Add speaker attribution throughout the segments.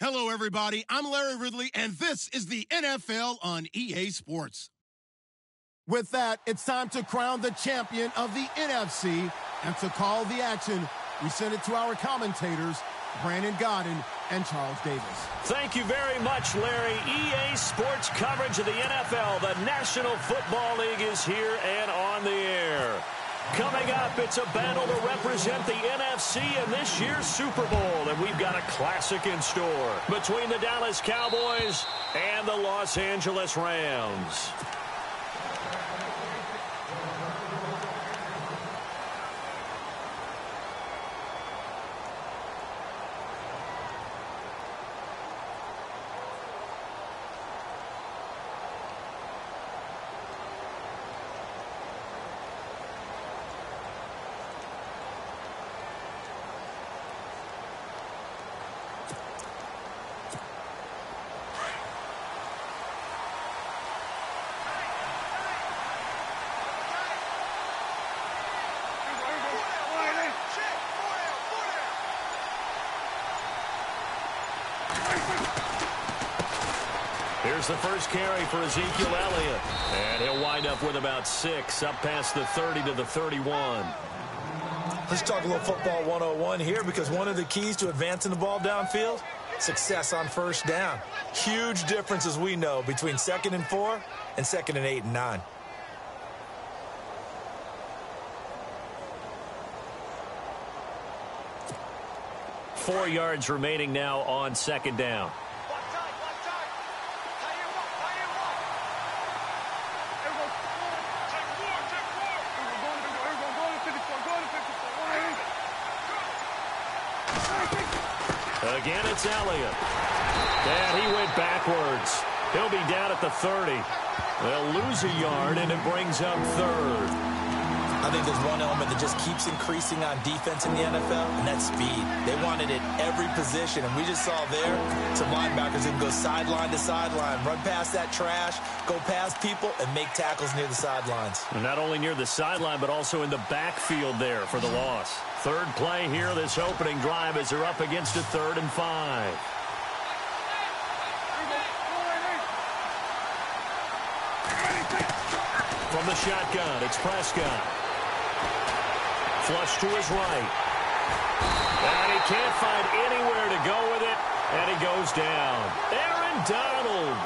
Speaker 1: Hello, everybody. I'm Larry Ridley, and this is the NFL on EA Sports. With that, it's time to crown the champion of the NFC, and to call the action, we send it to our commentators, Brandon Godden and Charles Davis.
Speaker 2: Thank you very much, Larry. EA Sports coverage of the NFL. The National Football League is here and on the air. Coming up, it's a battle to represent the NFC in this year's Super Bowl, and we've got a classic in store between the Dallas Cowboys and the Los Angeles Rams. Here's the first carry for Ezekiel Elliott. And he'll wind up with about 6, up past the 30 to the 31.
Speaker 3: Let's talk a little football 101 here, because one of the keys to advancing the ball downfield, success on first down. Huge difference, as we know, between 2nd and 4 and 2nd and 8 and 9.
Speaker 2: Four yards remaining now on 2nd down. Again, it's Elliott. And he went backwards. He'll be down at the 30. They'll lose a yard, and it brings up 3rd.
Speaker 3: I think there's one element that just keeps increasing on defense in the NFL, and that's speed. They want it at every position, and we just saw there some linebackers who can go sideline to sideline, run past that trash, go past people, and make tackles near the sidelines.
Speaker 2: And not only near the sideline, but also in the backfield there for the loss. Third play here, this opening drive, as they're up against a 3rd and 5. From the shotgun, it's Prescott. Flush to his right. And he can't find anywhere to go with it, and he goes down. Aaron Donald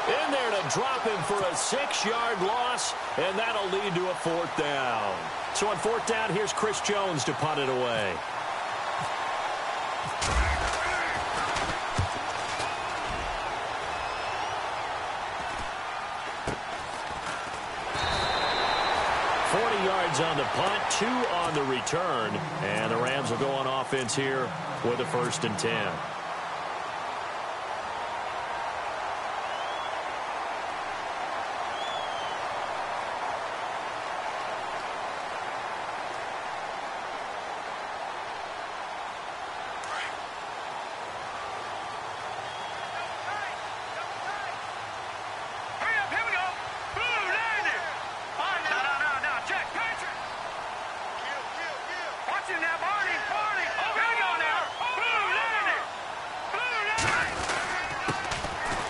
Speaker 2: in there to drop him for a 6-yard loss, and that'll lead to a 4th down. So on 4th down, here's Chris Jones to punt it away. On the punt, 2 on the return, and the Rams will go on offense here with a 1st and 10.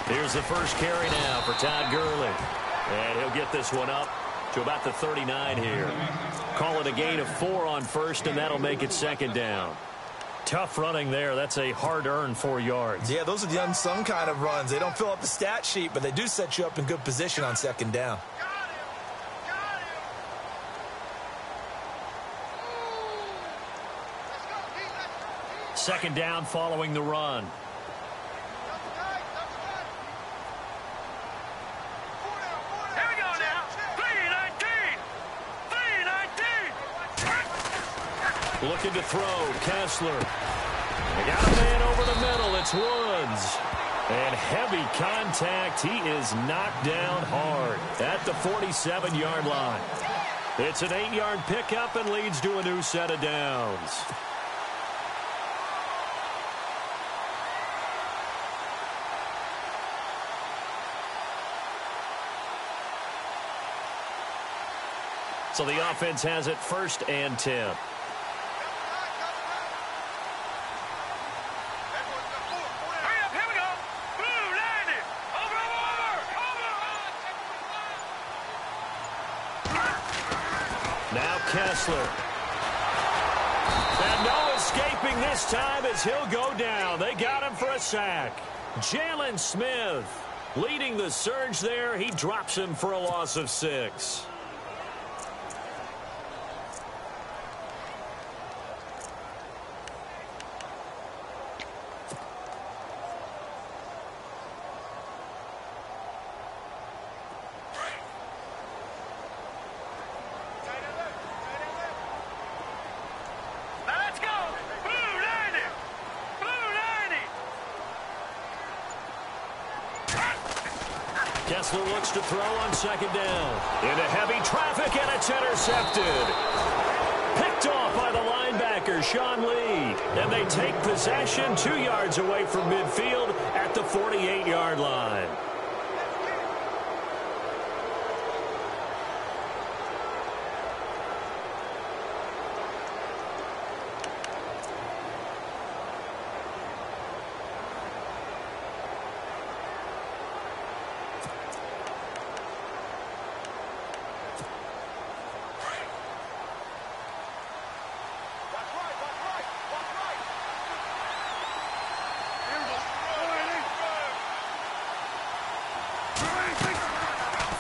Speaker 2: Here's the first carry now for Todd Gurley. And he'll get this one up to about the 39 here. Call it a gain of 4 on 1st, and that'll make it 2nd down. Tough running there. That's a hard-earned 4 yards.
Speaker 3: Yeah, those are the unsung kind of runs. They don't fill up the stat sheet, but they do set you up in good position on 2nd down.
Speaker 2: Second down following the run. Looking to throw, Kessler. They got a man over the middle. It's Woods. And heavy contact. He is knocked down hard at the 47-yard line. It's an 8-yard pickup and leads to a new set of downs. So the offense has it 1st and 10. Now Kessler. And no escaping this time as he'll go down. They got him for a sack. Jalen Smith leading the surge there. He drops him for a loss of 6. Kessler looks to throw on second down. Into heavy traffic, and it's intercepted. Picked off by the linebacker, Sean Lee. And they take possession 2 yards away from midfield at the 48-yard line.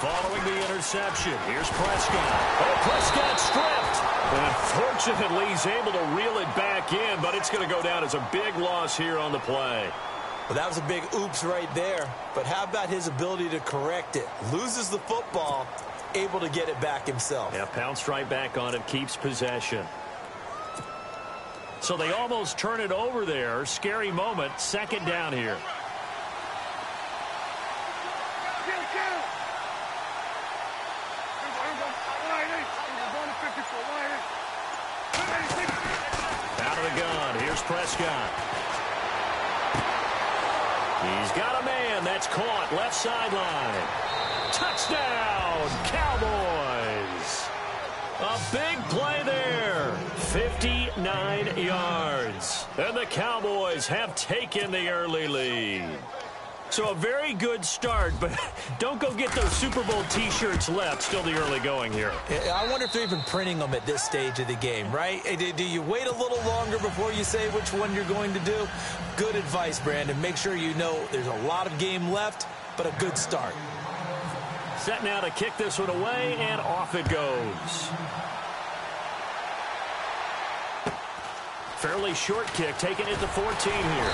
Speaker 2: Following the interception, here's Prescott. Oh, Prescott stripped. And unfortunately, he's able to reel it back in, but it's going to go down as a big loss here on the play.
Speaker 3: Well, that was a big oops right there. But how about his ability to correct it? Loses the football, able to get it back himself.
Speaker 2: Yeah, pounced right back on it, keeps possession. So they almost turn it over there. Scary moment, second down here. Out of the gun, here's Prescott. He's got a man that's caught left sideline. Touchdown, Cowboys. A big play there. 59 yards. And the Cowboys have taken the early lead. So a very good start, but don't go get those Super Bowl T-shirts left. Still the early going here.
Speaker 3: I wonder if they're even printing them at this stage of the game, right? Do you wait a little longer before you say which one you're going to do? Good advice, Brandon. Make sure you know there's a lot of game left, but a good start.
Speaker 2: Set now to kick this one away, and off it goes. Fairly short kick, taking it to 14 here.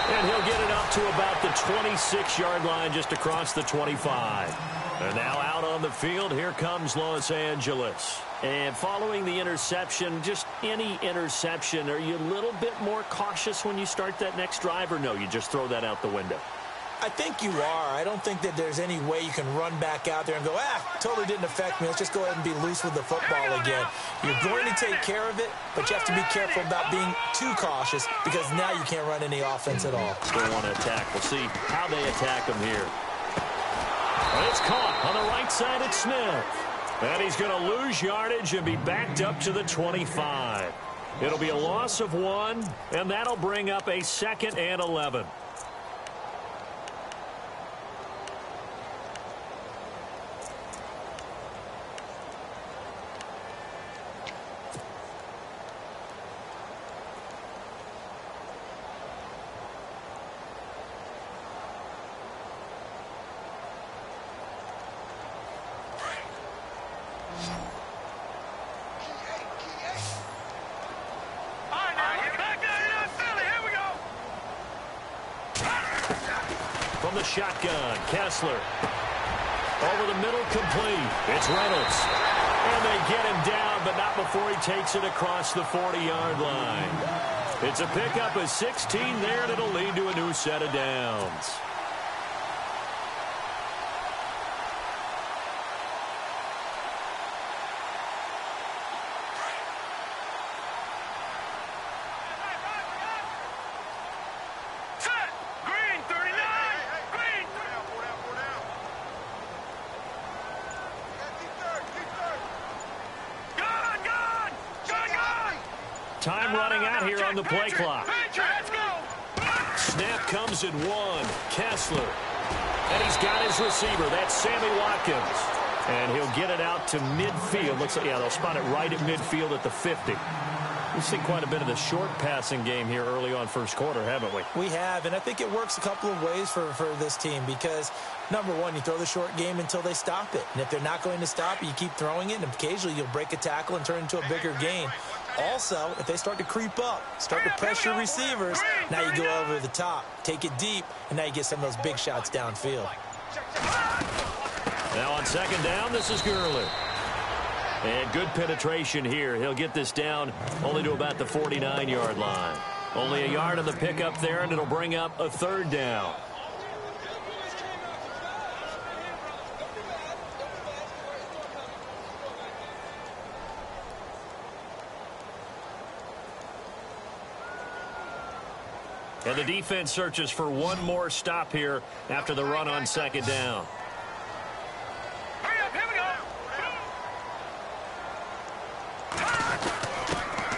Speaker 2: And he'll get it up to about the 26-yard line, just across the 25. And now out on the field, here comes Los Angeles. And following the interception, just any interception, are you a little bit more cautious when you start that next drive, or no, you just throw that out the window?
Speaker 3: I think you are. I don't think that there's any way you can run back out there and go, totally didn't affect me. Let's just go ahead and be loose with the football again. You're going to take care of it, but you have to be careful about being too cautious because now you can't run any offense at all.
Speaker 2: Still want to attack. We'll see how they attack him here. And it's caught on the right side at Smith. And he's going to lose yardage and be backed up to the 25. It'll be a loss of 1, and that'll bring up a 2nd and 11. From the shotgun, Kessler. Over the middle, complete. It's Reynolds. And they get him down, but not before he takes it across the 40-yard line. It's a pickup of 16 there, and it'll lead to a new set of downs. Time running out here on the play clock. Snap comes in 1. Kessler. And he's got his receiver. That's Sammy Watkins. And he'll get it out to midfield. Looks like, yeah, they'll spot it right at midfield at the 50. We've seen quite a bit of the short passing game here early on first quarter, haven't we?
Speaker 3: We have, and I think it works a couple of ways for this team because, number one, you throw the short game until they stop it. And if they're not going to stop it, you keep throwing it, and occasionally you'll break a tackle and turn it into a bigger gain. Also, if they start to creep up, start to pressure receivers, now you go over the top, take it deep, and now you get some of those big shots downfield.
Speaker 2: Now on second down, this is Gurley. And good penetration here. He'll get this down only to about the 49-yard line. Only a yard on the pickup there, and it'll bring up a third down. And the defense searches for one more stop here after the run on second down.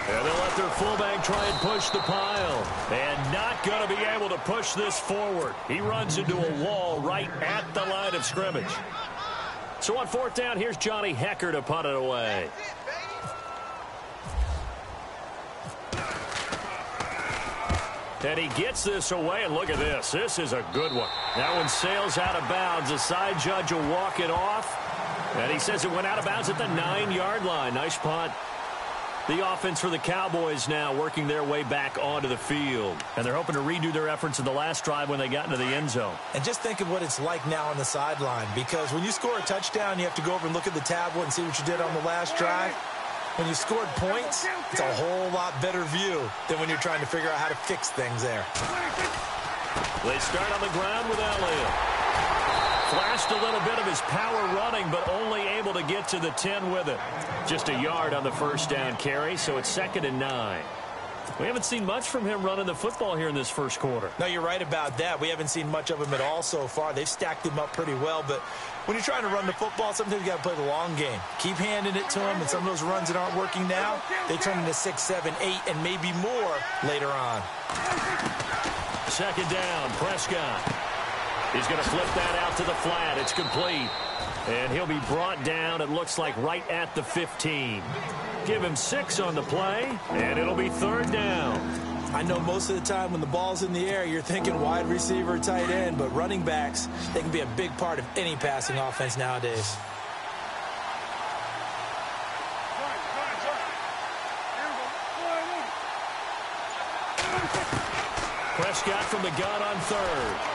Speaker 2: And they'll let their fullback try and push the pile. And not going to be able to push this forward. He runs into a wall right at the line of scrimmage. So on fourth down, here's Johnny Hecker to punt it away. And he gets this away, and look at this. This is a good one. That one sails out of bounds. The side judge will walk it off. And he says it went out of bounds at the 9-yard line. Nice punt. The offense for the Cowboys now working their way back onto the field. And they're hoping to redo their efforts in the last drive when they got into the end zone.
Speaker 3: And just think of what it's like now on the sideline. Because when you score a touchdown, you have to go over and look at the tablet and see what you did on the last drive. When you scored points, it's a whole lot better view than when you're trying to figure out how to fix things there.
Speaker 2: They start on the ground with Elliott. Flashed a little bit of his power running, but only able to get to the 10 with it. Just a yard on the first down carry, so it's 2nd and 9. We haven't seen much from him running the football here in this first quarter.
Speaker 3: No, you're right about that. We haven't seen much of him at all so far. They've stacked him up pretty well, but when you're trying to run the football, sometimes you got to play the long game. Keep handing it to him, and some of those runs that aren't working now, they turn into 6, 7, 8, and maybe more later on.
Speaker 2: Second down, Prescott. He's going to flip that out to the flat. It's complete. And he'll be brought down, it looks like, right at the 15. Give him 6 on the play, and it'll be 3rd down.
Speaker 3: I know most of the time when the ball's in the air, you're thinking wide receiver, tight end, but running backs, they can be a big part of any passing offense nowadays.
Speaker 2: Prescott from the gun on 3rd.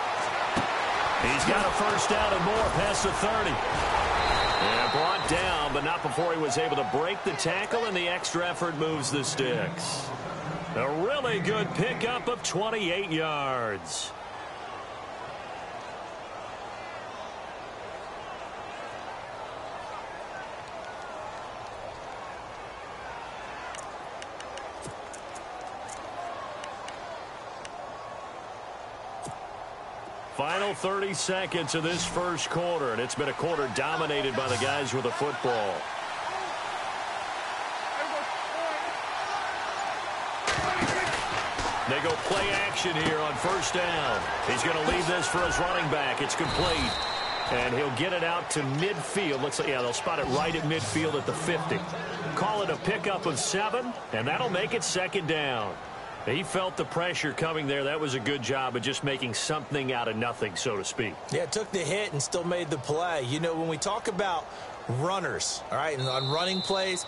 Speaker 2: He's got a first down and more past the 30. And brought down, but not before he was able to break the tackle, and the extra effort moves the sticks. A really good pickup of 28 yards. Final 30 seconds of this first quarter, and it's been a quarter dominated by the guys with the football. They go play action here on first down. He's going to leave this for his running back. It's complete. And he'll get it out to midfield. Looks like, yeah, they'll spot it right at midfield at the 50. Call it a pickup of 7, and that'll make it 2nd down. He felt the pressure coming there. That was a good job of just making something out of nothing, so to speak.
Speaker 3: Yeah, took the hit and still made the play. You know, when we talk about runners, all right, and on running plays,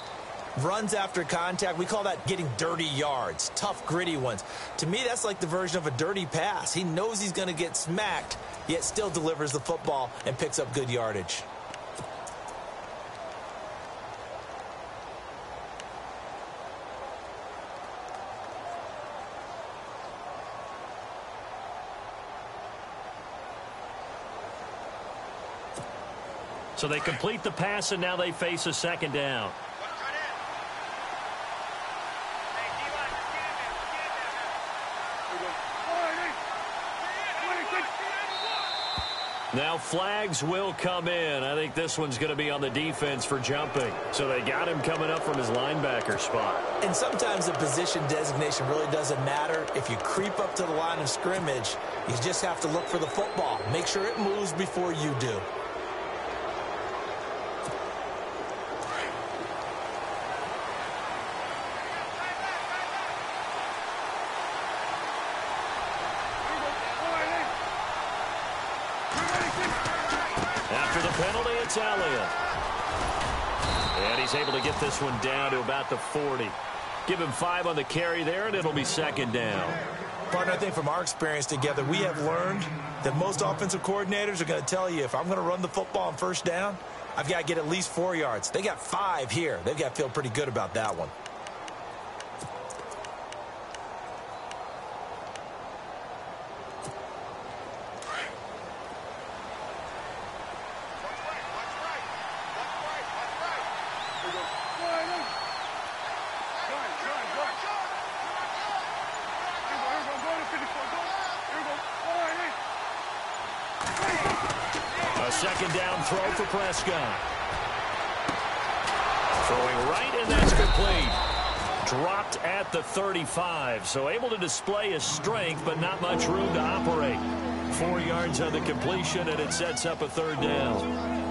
Speaker 3: runs after contact, we call that getting dirty yards, tough, gritty ones. To me, that's like the version of a dirty pass. He knows he's going to get smacked, yet still delivers the football and picks up good yardage.
Speaker 2: So they complete the pass, and now they face a 2nd down. Now flags will come in. I think this one's going to be on the defense for jumping. So they got him coming up from his linebacker spot.
Speaker 3: And sometimes the position designation really doesn't matter. If you creep up to the line of scrimmage, you just have to look for the football. Make sure it moves before you do.
Speaker 2: penalty. It's Elliott. And he's able to get this one down to about the 40. Give him 5 on the carry there, and it'll be second down.
Speaker 3: Partner, I think from our experience together, we have learned that most offensive coordinators are going to tell you, if I'm going to run the football on first down, I've got to get at least 4 yards. They got 5 here. They've got to feel pretty good about that one.
Speaker 2: Second down throw for Prescott. Throwing right, and that's complete. Dropped at the 35, so able to display his strength, but not much room to operate. 4 yards on the completion, and it sets up a third down.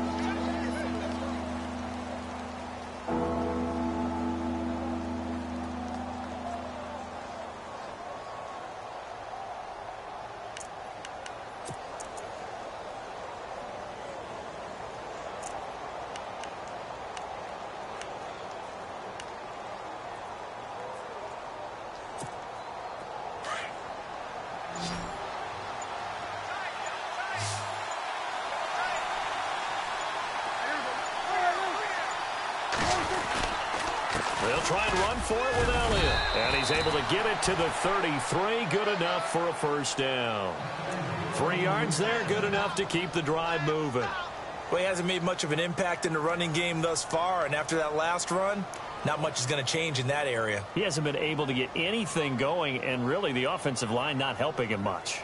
Speaker 2: They'll try and run for it with Elliott. And he's able to get it to the 33. Good enough for a first down. 3 yards there, good enough to keep the drive moving.
Speaker 3: Well, he hasn't made much of an impact in the running game thus far, and after that last run, not much is going to change in that area.
Speaker 2: He hasn't been able to get anything going, and really the offensive line not helping him much.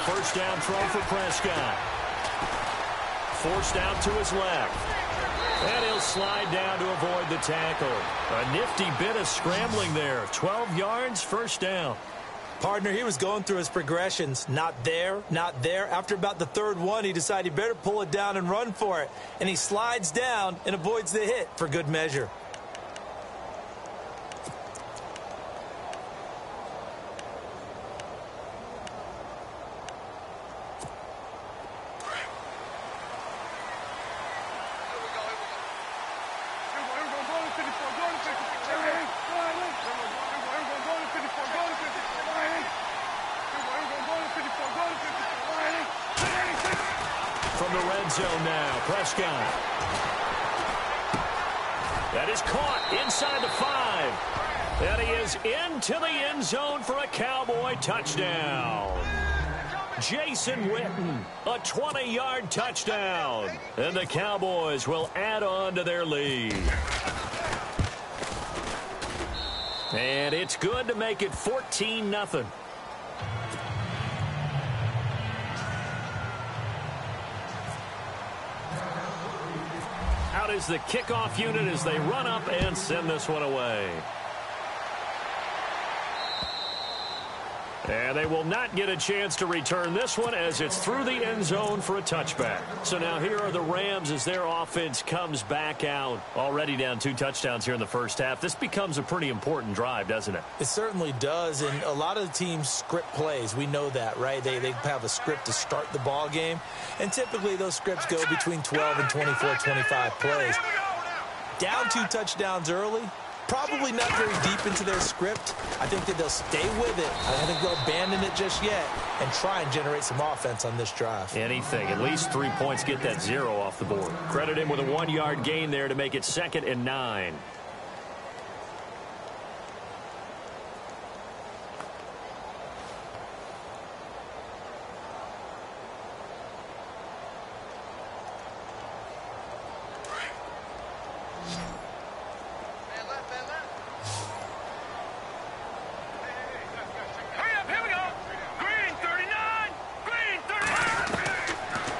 Speaker 2: First down throw for Prescott. Forced out to his left. And he'll slide down to avoid the tackle. A nifty bit of scrambling there. 12 yards, first down.
Speaker 3: Partner, he was going through his progressions. Not there, not there. After about the third one, he decided he better pull it down and run for it. And he slides down and avoids the hit for good measure.
Speaker 2: From the red zone now, Prescott. That is caught inside the 5. And he is into the end zone for a Cowboy touchdown. Jason Witten, a 20-yard touchdown. And the Cowboys will add on to their lead. And it's good to make it 14-0. Out is the kickoff unit as they run up and send this one away. And they will not get a chance to return this one as it's through the end zone for a touchback. So now here are the Rams as their offense comes back out. Already down 2 touchdowns here in the first half. This becomes a pretty important drive, doesn't it?
Speaker 3: It certainly does, and a lot of the teams script plays. We know that, right? They have a script to start the ball game, and typically those scripts go between 12 and 24, 25 plays. Down 2 touchdowns early. Probably not very deep into their script. I think that they'll stay with it. I don't think they'll abandon it just yet and try and generate some offense on this drive.
Speaker 2: Anything. At least 3 points, get that 0 off the board. Credit him with a 1-yard gain there to make it 2nd and 9.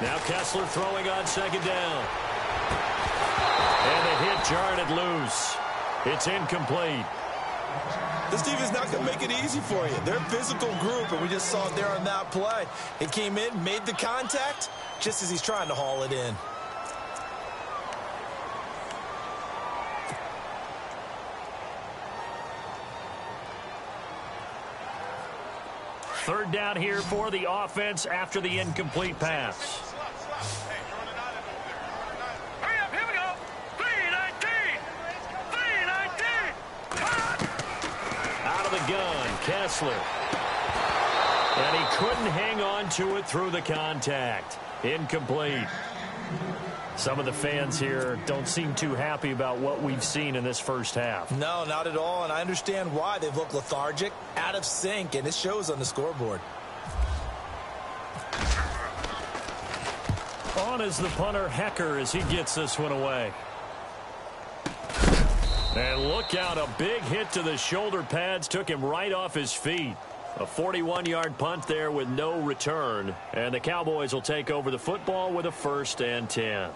Speaker 2: Now Kessler throwing on 2nd down. And the hit jarred it loose. It's incomplete.
Speaker 3: This defense is not going to make it easy for you. They're a physical group, and we just saw it there on that play. It came in, made the contact, just as he's trying to haul it in.
Speaker 2: Third down here for the offense after the incomplete pass. Out of the gun, Kessler. And he couldn't hang on to it through the contact. Incomplete. Some of the fans here don't seem too happy about what we've seen in this first half.
Speaker 3: No, not at all, and I understand why. They've looked lethargic, out of sync, and it shows on the scoreboard.
Speaker 2: On is the punter, Hecker, as he gets this one away. And look out, a big hit to the shoulder pads took him right off his feet. A 41-yard punt there with no return. And the Cowboys will take over the football with a 1st and 10.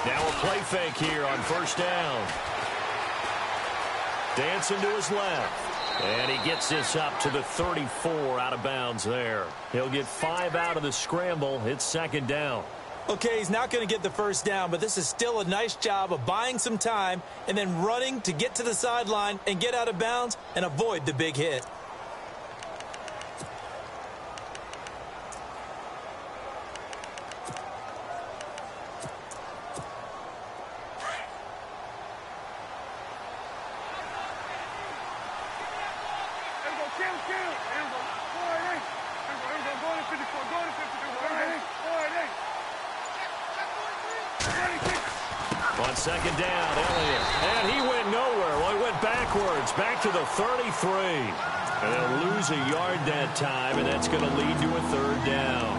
Speaker 2: Now a play fake here on 1st down. Dancing to his left. And he gets this up to the 34 out of bounds there. He'll get 5 out of the scramble. It's 2nd down.
Speaker 3: Okay, he's not going to get the 1st down, but this is still a nice job of buying some time and then running to get to the sideline and get out of bounds and avoid the big hit.
Speaker 2: On 2nd down, Elliott. And he went nowhere. Well, he went backwards, back to the 33. And they'll lose a yard that time, and that's going to lead to a 3rd down.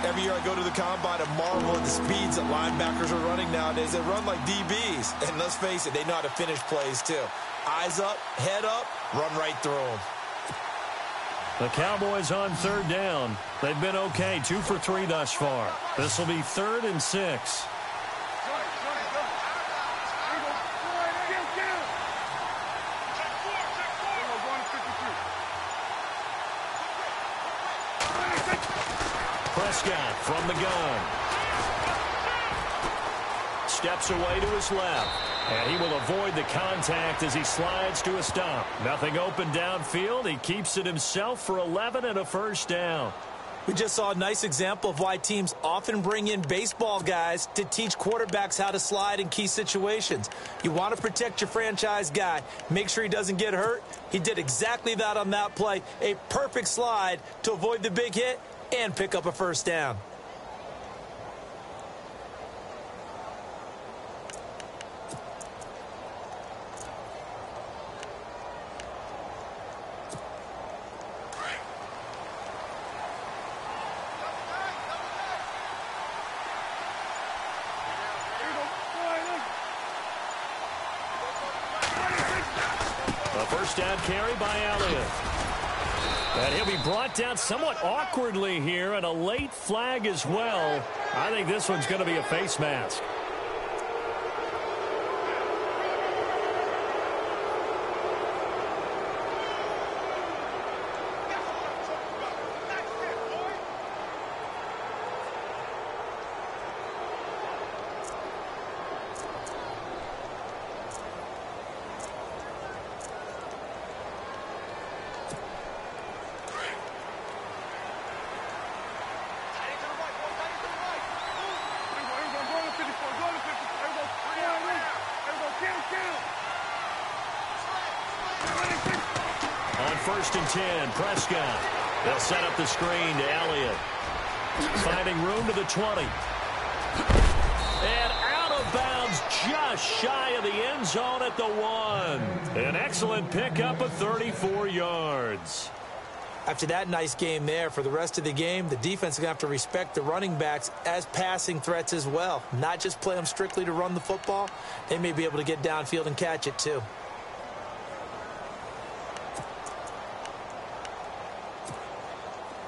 Speaker 3: Every year I go to the combine and marvel at the speeds that linebackers are running nowadays. They run like DBs. And let's face it, they know how to finish plays too. Eyes up, head up, run right through them.
Speaker 2: The Cowboys on 3rd down. They've been okay, 2 for 3 thus far. This will be 3rd and 6. Prescott from the gun. Steps away to his left. And he will avoid the contact as he slides to a stop. Nothing open downfield. He keeps it himself for 11 and a 1st down.
Speaker 3: We just saw a nice example of why teams often bring in baseball guys to teach quarterbacks how to slide in key situations. You want to protect your franchise guy. Make sure he doesn't get hurt. He did exactly that on that play. A perfect slide to avoid the big hit and pick up a 1st down.
Speaker 2: A 1st down carry by Elliott. And he'll be brought down somewhat awkwardly here, and a late flag as well. I think this one's going to be a face mask. On 1st and 10, Prescott. They'll set up the screen to Elliott. Finding room to the 20. And out of bounds just shy of the end zone at the 1. An excellent pickup of 34 yards.
Speaker 3: After that nice game there, for the rest of the game, the defense is going to have to respect the running backs as passing threats as well. Not just play them strictly to run the football. They may be able to get downfield and catch it too.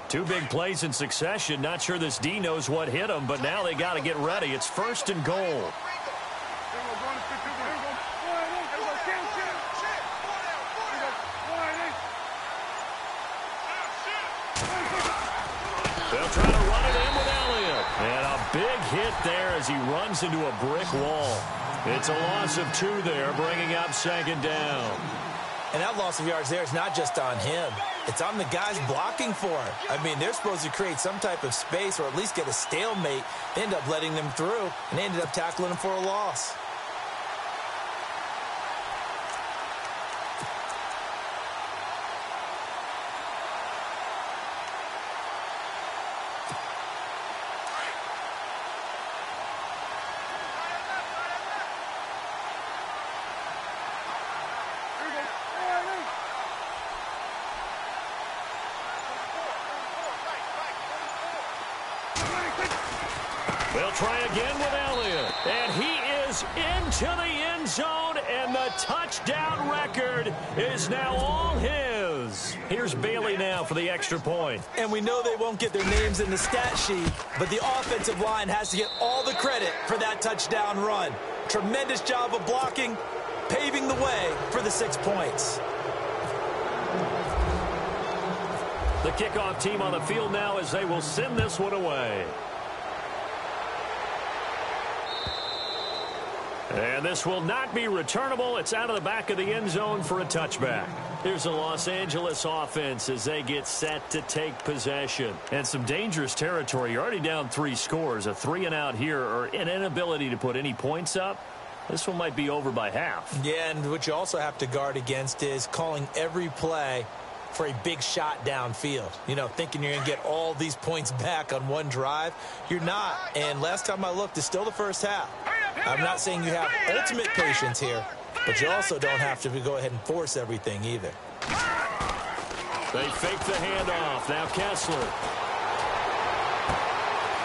Speaker 2: Two big plays in succession. Not sure this D knows what hit him, but now they got to get ready. It's 1st and goal. They'll try to run it in with Elliott. And a big hit there as he runs into a brick wall. It's a loss of 2 there, bringing up 2nd down.
Speaker 3: And that loss of yards there is not just on him. It's on the guys blocking for him. I mean, they're supposed to create some type of space or at least get a stalemate. They end up letting them through, and they ended up tackling him for a loss.
Speaker 2: They'll try again with Elliott. And he is into the end zone, and the touchdown record is now all his. Here's Bailey now for the extra point.
Speaker 3: And we know they won't get their names in the stat sheet, but the offensive line has to get all the credit for that touchdown run. Tremendous job of blocking, paving the way for the 6 points.
Speaker 2: The kickoff team on the field now as they will send this one away. And this will not be returnable. It's out of the back of the end zone for a touchback. Here's the Los Angeles offense as they get set to take possession. And some dangerous territory. You're already down 3 scores. A 3-and-out here, or an inability to put any points up. This one might be over by half.
Speaker 3: Yeah, and what you also have to guard against is calling every play for a big shot downfield. You know, thinking you're going to get all these points back on one drive. You're not. And last time I looked, it's still the first half. I'm not saying you have ultimate patience here, but you also don't have to go ahead and force everything either.
Speaker 2: They fake the handoff. Now Kessler.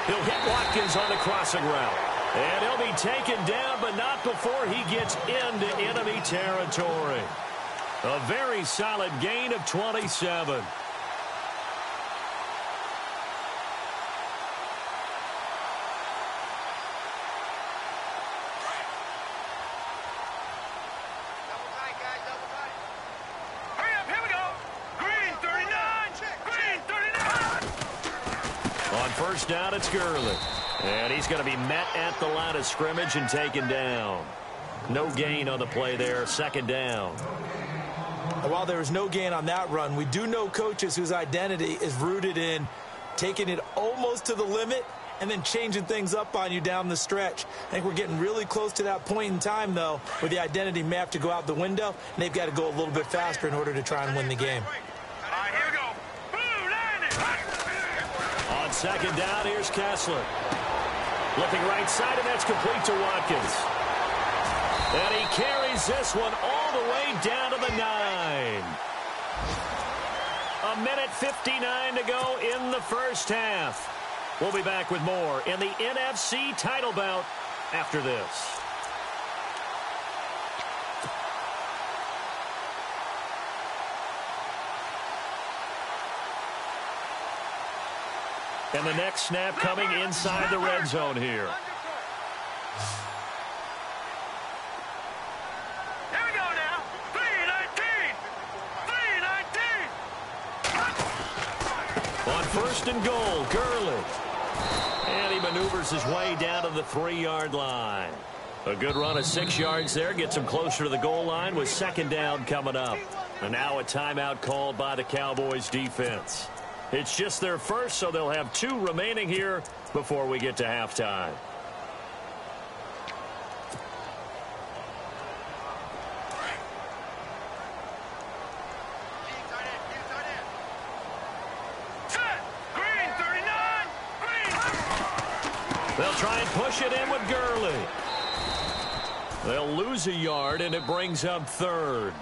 Speaker 2: He'll hit Watkins on the crossing route. And he'll be taken down, but not before he gets into enemy territory. A very solid gain of 27. First down, it's Gurley. And he's going to be met at the line of scrimmage and taken down. No gain on the play there. 2nd down.
Speaker 3: And while there was no gain on that run, we do know coaches whose identity is rooted in taking it almost to the limit and then changing things up on you down the stretch. I think we're getting really close to that point in time, though, where the identity may have to go out the window, and they've got to go a little bit faster in order to try and win the game.
Speaker 2: Here we go. 2nd down, here's Kessler. Looking right side, and that's complete to Watkins. And he carries this one all the way down to the 9. 1:59 to go in the first half. We'll be back with more in the NFC title bout after this. And the next snap coming inside the red zone here.
Speaker 4: Here we go now. 3-19. 3-19.
Speaker 2: On 1st and goal, Gurley. And he maneuvers his way down to the 3-yard line. A good run of 6 yards there. Gets him closer to the goal line with 2nd down coming up. And now a timeout called by the Cowboys defense. It's just their first, so they'll have 2 remaining here before we get to halftime. They'll try and push it in with Gurley. They'll lose a yard, and it brings up 3rd.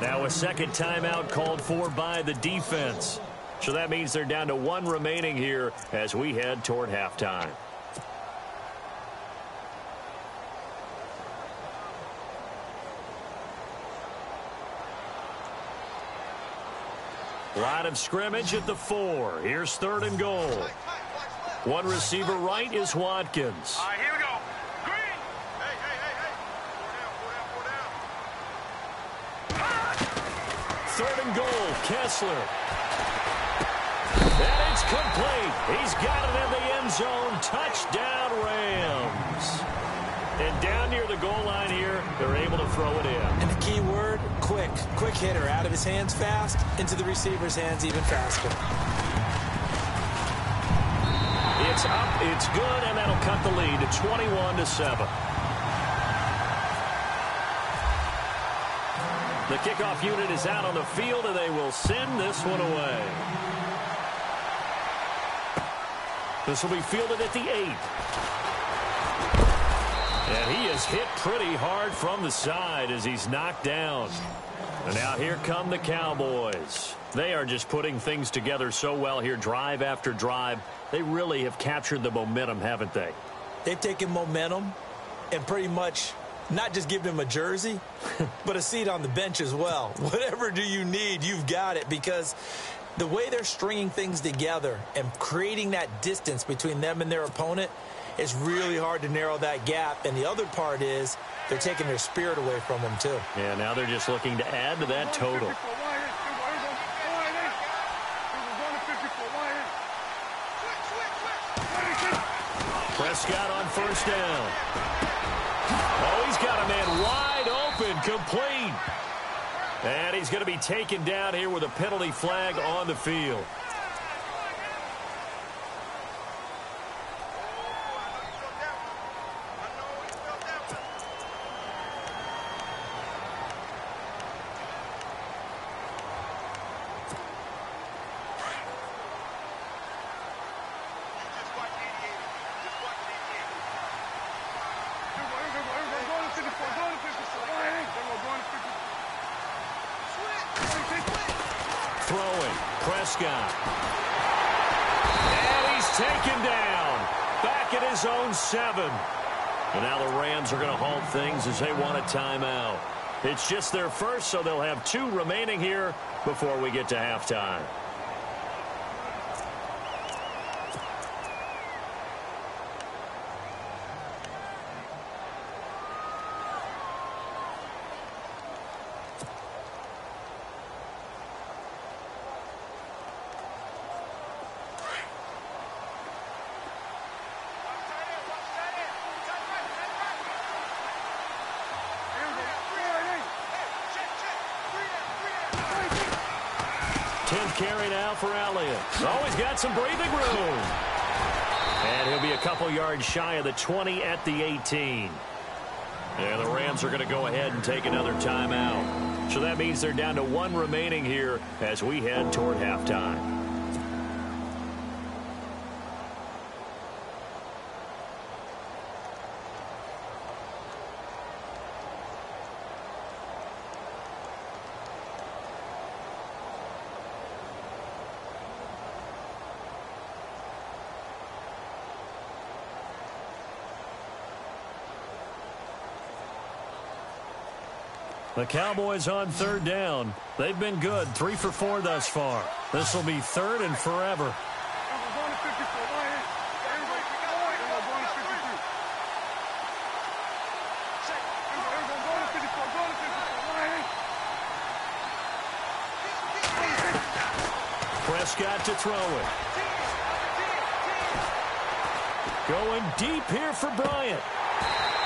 Speaker 2: Now a 2nd timeout called for by the defense. So that means they're down to 1 remaining here as we head toward halftime. Line of scrimmage at the 4. Here's 3rd and goal. One receiver right is Watkins.
Speaker 4: All right, here we go. Green. Hey.
Speaker 2: 3rd and goal, Kessler. And it's complete. He's got it in the end zone. Touchdown, Rams. And down near the goal line here, they're able to throw it in.
Speaker 3: And the key word, quick. Quick hitter. Out of his hands fast, into the receiver's hands even faster.
Speaker 2: It's up, it's good, and that'll cut the lead to 21-7. The kickoff unit is out on the field, and they will send this one away. This will be fielded at the 8. And he is hit pretty hard from the side as he's knocked down. And now here come the Cowboys. They are just putting things together so well here, drive after drive. They really have captured the momentum, haven't they?
Speaker 3: They've taken momentum and pretty much not just given him a jersey, but a seat on the bench as well. Whatever do you need, you've got it, because the way they're stringing things together and creating that distance between them and their opponent, it's really hard to narrow that gap. And the other part is they're taking their spirit away from them, too.
Speaker 2: Yeah, now they're just looking to add to that total. Prescott on 1st down. Oh, he's got a man wide open, complete. And he's going to be taken down here with a penalty flag on the field. Throwing, Prescott. And he's taken down. Back at his own 7. And now the Rams are going to halt things as they want a timeout. It's just their first, so they'll have 2 remaining here before we get to halftime. Carry now for Elliott. Oh, he's got some breathing room. And he'll be a couple yards shy of the 20 at the 18. And the Rams are going to go ahead and take another timeout. So that means they're down to 1 remaining here as we head toward halftime. The Cowboys on 3rd down. They've been good, 3 for 4 thus far. This will be 3rd and forever. Prescott to throw it. Going deep here for Bryant.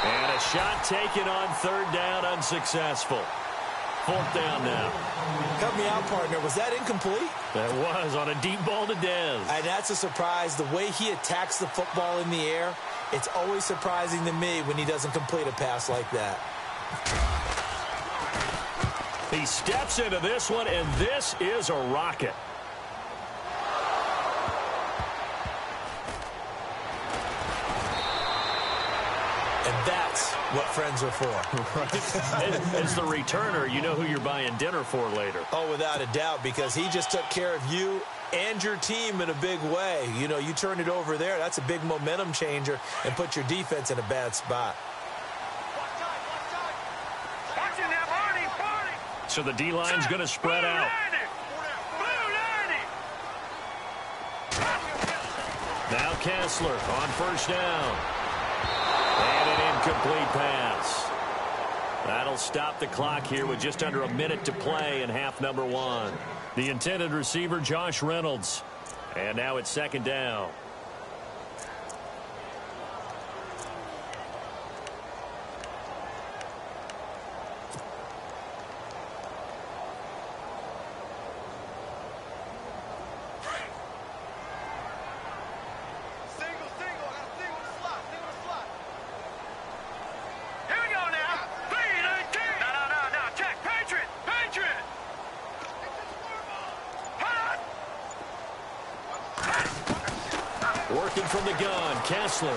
Speaker 2: And a shot taken on 3rd down, unsuccessful. 4th down now.
Speaker 3: Help me out, partner. Was that incomplete?
Speaker 2: That was on a deep ball to Dez.
Speaker 3: And that's a surprise. The way he attacks the football in the air, it's always surprising to me when he doesn't complete a pass like that.
Speaker 2: He steps into this one, and this is a rocket.
Speaker 3: And that's what friends are for.
Speaker 2: Right. As the returner, you know who you're buying dinner for later.
Speaker 3: Oh, without a doubt, because he just took care of you and your team in a big way. You know, you turn it over there, that's a big momentum changer and put your defense in a bad spot.
Speaker 2: So the D-line's going to spread out. Now Kessler on first down. And an incomplete pass. That'll stop the clock here with just under a minute to play in half number one. The intended receiver, Josh Reynolds. And now it's second down. Working from the gun, Kessler.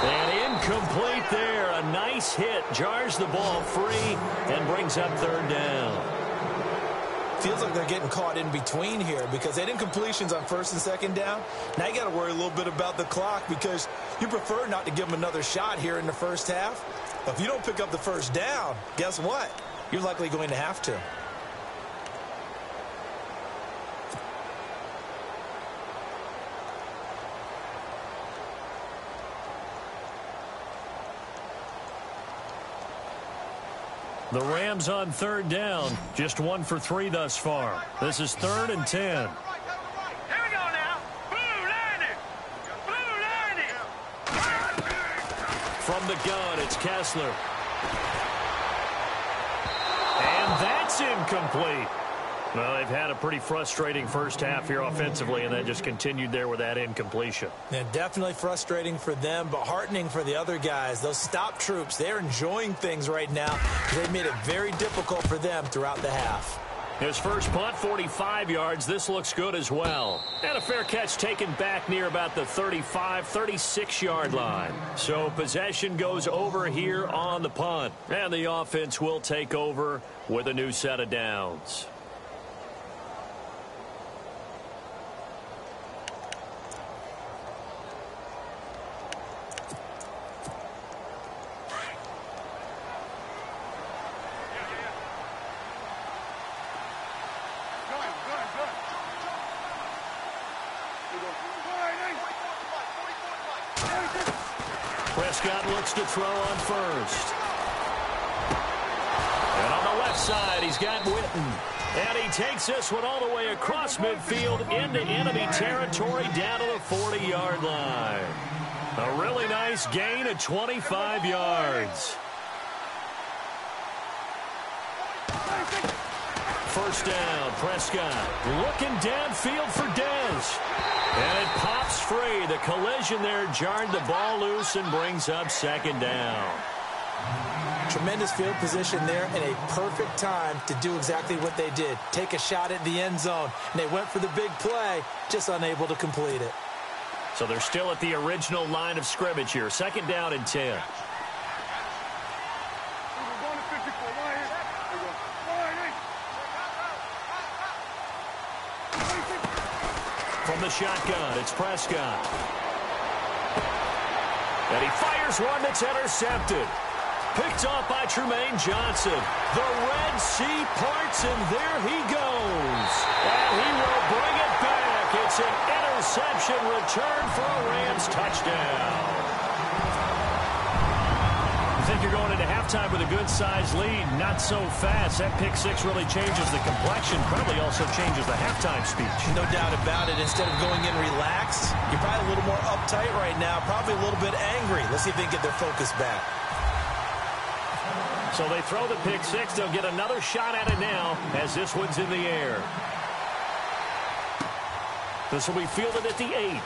Speaker 2: And incomplete there. A nice hit. Jars the ball free and brings up third down.
Speaker 3: Feels like they're getting caught in between here because they didn't completions on first and second down. Now you got to worry a little bit about the clock because you prefer not to give them another shot here in the first half. But if you don't pick up the first down, guess what? You're likely going to have to.
Speaker 2: The Rams on third down, just 1 for 3 thus far. This is 3rd and 10.
Speaker 4: Here we go now. Blue line.
Speaker 2: From the gun, it's Kessler. And that's incomplete. Well, they've had a pretty frustrating first half here offensively, and then just continued there with that incompletion.
Speaker 3: Yeah, definitely frustrating for them, but heartening for the other guys. Those stop troops, they're enjoying things right now. They've made it very difficult for them throughout the half.
Speaker 2: His first punt, 45 yards. This looks good as well. And a fair catch taken back near about the 35, 36-yard line. So possession goes over here on the punt. And the offense will take over with a new set of downs. Prescott looks to throw on first. And on the left side, he's got Witten. And he takes this one all the way across midfield into enemy territory down to the 40-yard line. A really nice gain of 25 yards. First down, Prescott looking downfield for Dez. And it pops free. The collision there jarred the ball loose and brings up second down.
Speaker 3: Tremendous field position there and a perfect time to do exactly what they did. Take a shot at the end zone. And they went for the big play, just unable to complete it.
Speaker 2: So they're still at the original line of scrimmage here. Second down and 10. From the shotgun, it's Prescott. And he fires one that's intercepted. Picked off by Trumaine Johnson. The Red Sea parts, and there he goes. And he will bring it back. It's an interception return for a Rams touchdown. I think you're going into halftime with a good-sized lead. Not so fast. That pick six really changes the complexion. Probably also changes the halftime speech.
Speaker 3: No doubt about it. Instead of going in relaxed, you're probably a little more uptight right now. Probably a little bit angry. Let's see if they can get their focus back.
Speaker 2: So they throw the pick six. They'll get another shot at it now as this one's in the air. This will be fielded at the 8.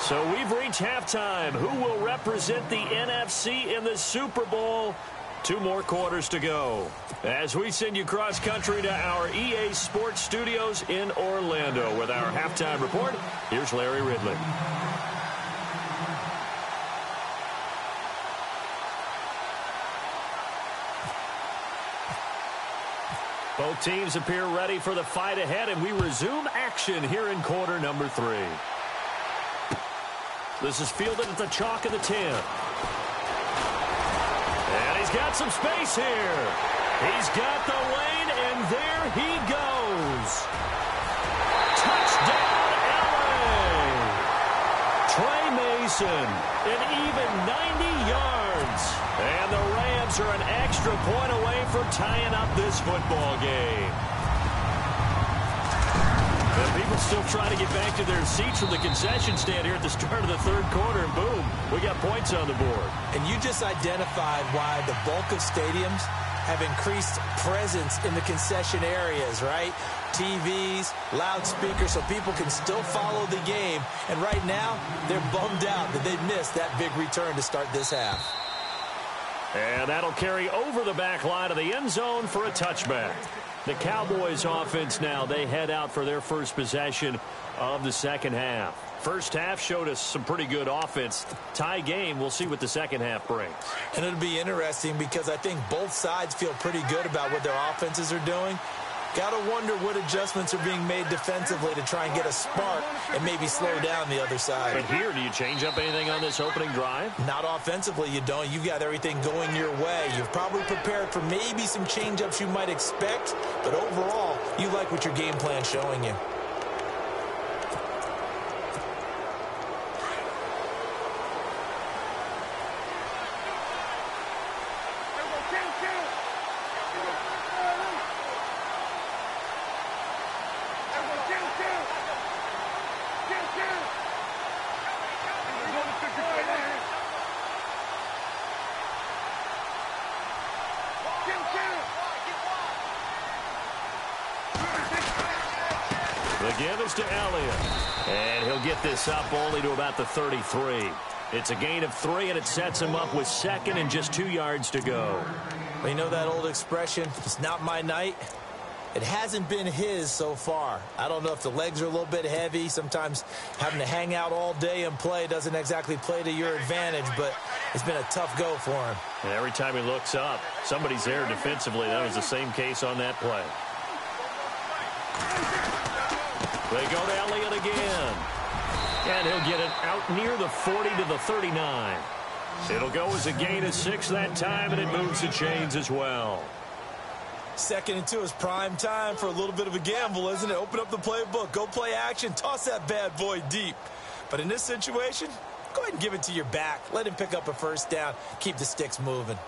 Speaker 2: So we've reached halftime. Who will represent the NFC in the Super Bowl? 2 more quarters to go. As we send you cross-country to our EA Sports Studios in Orlando with our halftime report, here's Larry Ridley. Both teams appear ready for the fight ahead, and we resume action here in quarter number 3. This is fielded at the chalk of the 10. And he's got some space here. He's got the lane, and there he goes. Touchdown, LA! Trey Mason, an even 90 yards. And the Rams are an extra point away from tying up this football game. And people still trying to get back to their seats from the concession stand here at the start of the third quarter, and boom, we got points on the board.
Speaker 3: And you just identified why the bulk of stadiums have increased presence in the concession areas, right? TVs, loudspeakers, so people can still follow the game. And right now, they're bummed out that they missed that big return to start this half.
Speaker 2: And that'll carry over the back line of the end zone for a touchback. The Cowboys offense now, they head out for their first possession of the second half. First half showed us some pretty good offense. Tie game, we'll see what the second half brings.
Speaker 3: And it'll be interesting because I think both sides feel pretty good about what their offenses are doing. Got to wonder what adjustments are being made defensively to try and get a spark and maybe slow down the other side.
Speaker 2: But here, do you change up anything on this opening drive?
Speaker 3: Not offensively, you don't. You've got everything going your way. You've probably prepared for maybe some change-ups you might expect, but overall, you like what your game plan's showing you.
Speaker 2: The give is to Elliott. And he'll get this up only to about the 33. It's a gain of 3, and it sets him up with second and just 2 yards to go.
Speaker 3: Well, you know that old expression, it's not my night? It hasn't been his so far. I don't know if the legs are a little bit heavy. Sometimes having to hang out all day and play doesn't exactly play to your advantage, but it's been a tough go for him.
Speaker 2: And every time he looks up, somebody's there defensively. That was the same case on that play. They go to Elliott again. And he'll get it out near the 40 to the 39. It'll go as a gain of 6 that time, and it moves the chains as well.
Speaker 3: Second and 2 is prime time for a little bit of a gamble, isn't it? Open up the playbook, go play action, toss that bad boy deep. But in this situation, go ahead and give it to your back. Let him pick up a first down. Keep the sticks moving.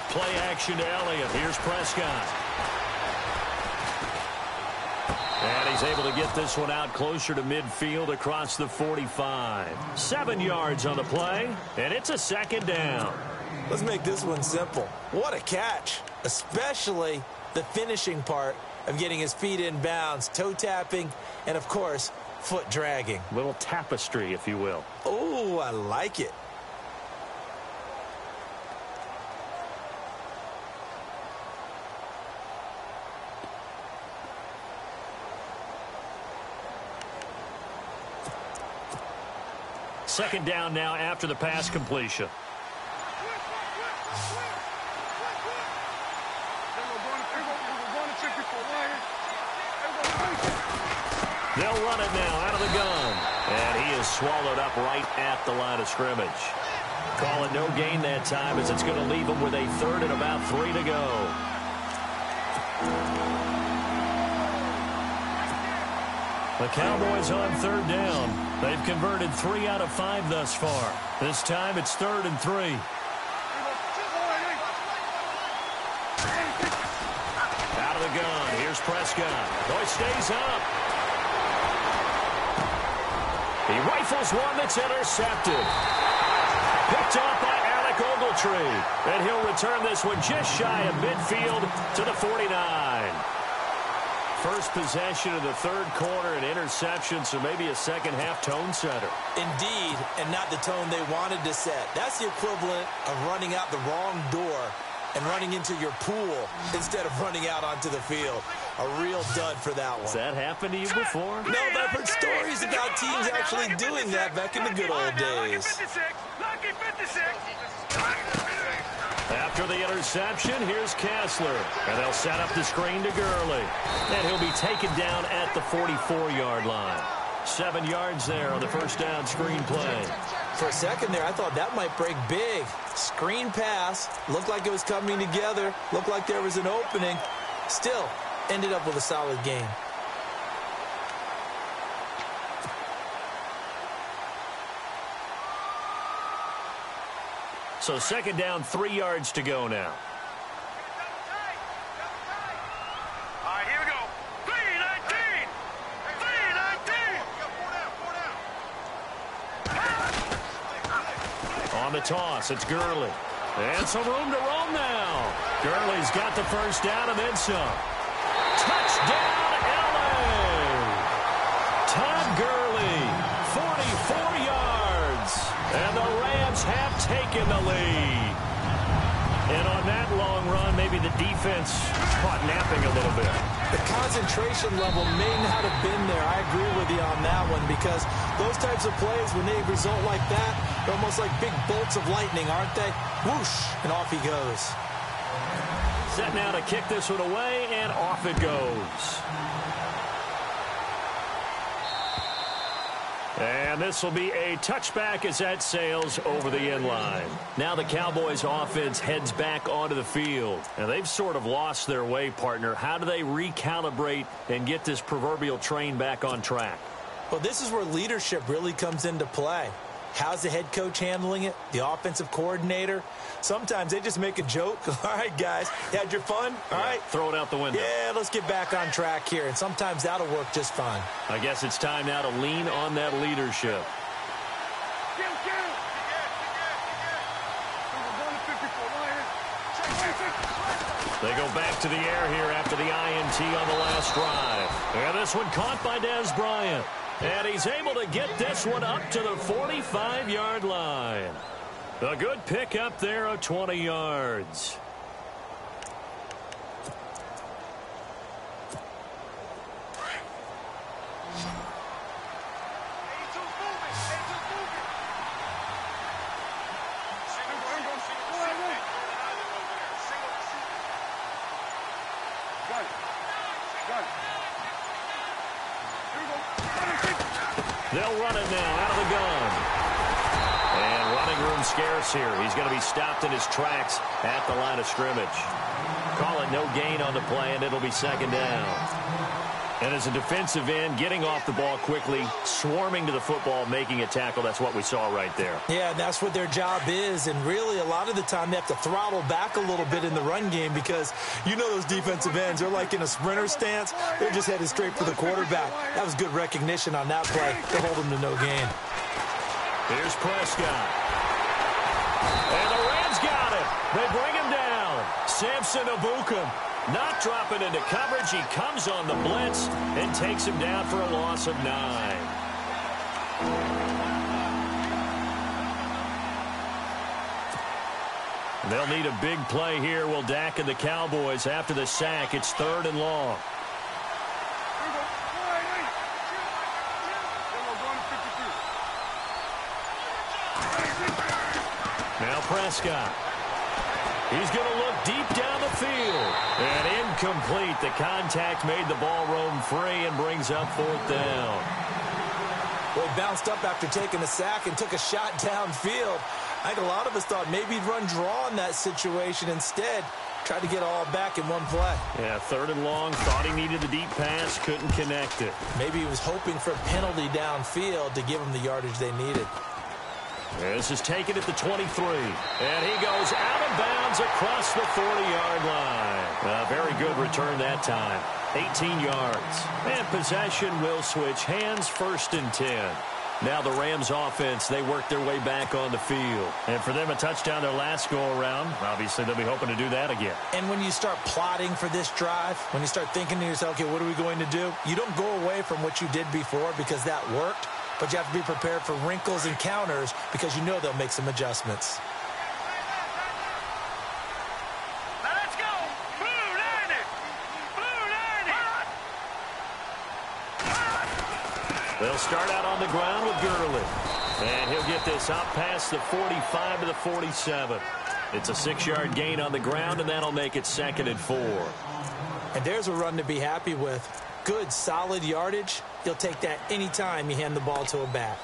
Speaker 2: Play action to Elliott. Here's Prescott. And he's able to get this one out closer to midfield across the 45. 7 yards on the play, and it's a second down.
Speaker 3: Let's make this one simple. What a catch, especially the finishing part of getting his feet in bounds, toe tapping, and, of course, foot dragging.
Speaker 2: Little tapestry, if you will.
Speaker 3: Oh, I like it.
Speaker 2: Second down now after the pass completion. They'll run it now out of the gun. And he is swallowed up right at the line of scrimmage. Call it no gain that time as it's going to leave him with a third and about 3 to go. The Cowboys on third down. They've converted 3 out of 5 thus far. This time it's 3rd and 3. Out of the gun. Here's Prescott. Boy stays up. He rifles one that's intercepted. Picked off by Alec Ogletree. And he'll return this one just shy of midfield to the 49. First possession of the third quarter, an interception, so maybe a second-half tone setter.
Speaker 3: Indeed, and not the tone they wanted to set. That's the equivalent of running out the wrong door and running into your pool instead of running out onto the field. A real dud for that one.
Speaker 2: Has that happened to you before?
Speaker 3: No, but I've heard stories about teams actually doing that back in the good old days.
Speaker 4: Lucky 56.
Speaker 2: After the interception, here's Kessler. And they'll set up the screen to Gurley. And he'll be taken down at the 44-yard line. 7 yards there on the first down screen play.
Speaker 3: For a second there, I thought that might break big. Screen pass. Looked like it was coming together. Looked like there was an opening. Still, ended up with a solid game.
Speaker 2: So second down, 3 yards to go now.
Speaker 4: All right, here we go. 3-19. 3-19.
Speaker 2: On the toss, it's Gurley. And some room to roam now. Gurley's got the first down and then some. Touchdown, L.A. Todd Gurley, 44 yards. And the Rams have taken the lead. And on that long run, maybe the defense caught napping a little bit.
Speaker 3: The concentration level may not have been there. I agree with you on that one because those types of plays, when they result like that, they're almost like big bolts of lightning, aren't they? Whoosh, and off he goes.
Speaker 2: Set now to kick this one away, and off it goes. And this will be a touchback as that sails over the end line. Now the Cowboys offense heads back onto the field. And they've sort of lost their way, partner. How do they recalibrate and get this proverbial train back on track?
Speaker 3: Well, this is where leadership really comes into play. How's the head coach handling it? The offensive coordinator? Sometimes they just make a joke. All right, guys, you had your fun? All right.
Speaker 2: Throw it out the window.
Speaker 3: Yeah, let's get back on track here. And sometimes that'll work just fine.
Speaker 2: I guess it's time now to lean on that leadership. They go back to the air here after the INT on the last drive. And this one caught by Dez Bryant. And he's able to get this one up to the 45-yard line. A good pickup there of 20 yards. They'll run it now out of the gun. And running room scarce here. He's going to be stopped in his tracks at the line of scrimmage. Call it no gain on the play, and it'll be second down. And as a defensive end, getting off the ball quickly, swarming to the football, making a tackle, that's what we saw right there.
Speaker 3: Yeah, and that's what their job is. And really, a lot of the time, they have to throttle back a little bit in the run game because you know those defensive ends, they're like in a sprinter stance. They're just headed straight for the quarterback. That was good recognition on that play to hold them to no gain.
Speaker 2: Here's Prescott. And the Rams got it. They bring him down. Samson Ebukam not dropping into coverage. He comes on the blitz and takes him down for a loss of 9. They'll need a big play here, will Dak and the Cowboys. After the sack, it's 3rd and long. Now Prescott. He's going to look deep down the field. And incomplete. The contact made the ball roam free and brings up 4th down.
Speaker 3: Well, he bounced up after taking a sack and took a shot downfield. I think a lot of us thought maybe he'd run draw in that situation. Instead, tried to get all back in one play.
Speaker 2: Yeah, 3rd and long. Thought he needed the deep pass. Couldn't connect it.
Speaker 3: Maybe he was hoping for a penalty downfield to give him the yardage they needed.
Speaker 2: This is taken at the 23. And he goes out of bounds across the 40-yard line. A very good return that time. 18 yards. And possession will switch hands, 1st and 10. Now the Rams offense, they work their way back on the field. And for them, a touchdown their last go-around. Obviously, they'll be hoping to do that again.
Speaker 3: And when you start plotting for this drive, when you start thinking to yourself, okay, what are we going to do? You don't go away from what you did before because that worked, but you have to be prepared for wrinkles and counters because you know they'll make some adjustments.
Speaker 2: They'll start out on the ground with Gurley. And he'll get this up past the 45 to the 47. It's a 6-yard gain on the ground, and that'll make it 2nd and 4.
Speaker 3: And there's a run to be happy with. Good, solid yardage. You'll take that anytime you hand the ball to a back.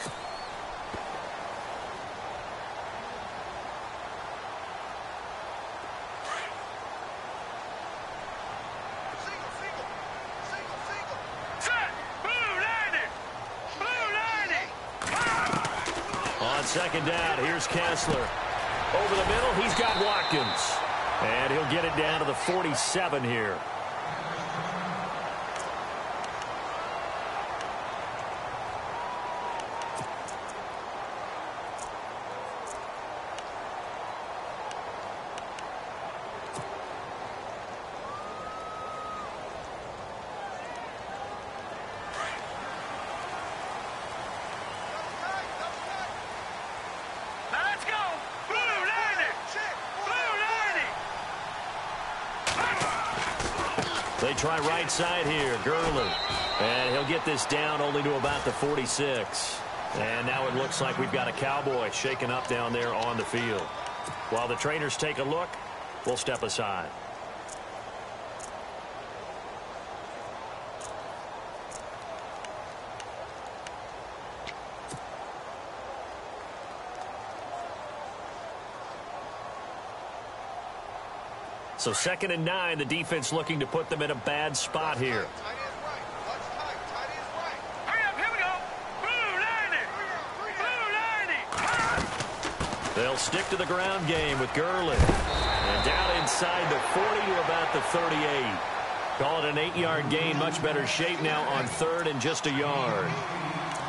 Speaker 2: Second down, here's Kessler. Over the middle, he's got Watkins. And he'll get it down to the 47 here. They try right side here, Gurley. And he'll get this down only to about the 46. And now it looks like we've got a Cowboy shaken up down there on the field. While the trainers take a look, we'll step aside. So 2nd and 9, the defense looking to put them in a bad spot here. They'll stick to the ground game with Gurley. And down inside the 40 to about the 38. Call it an 8-yard gain. Much better shape now on 3rd and just a yard.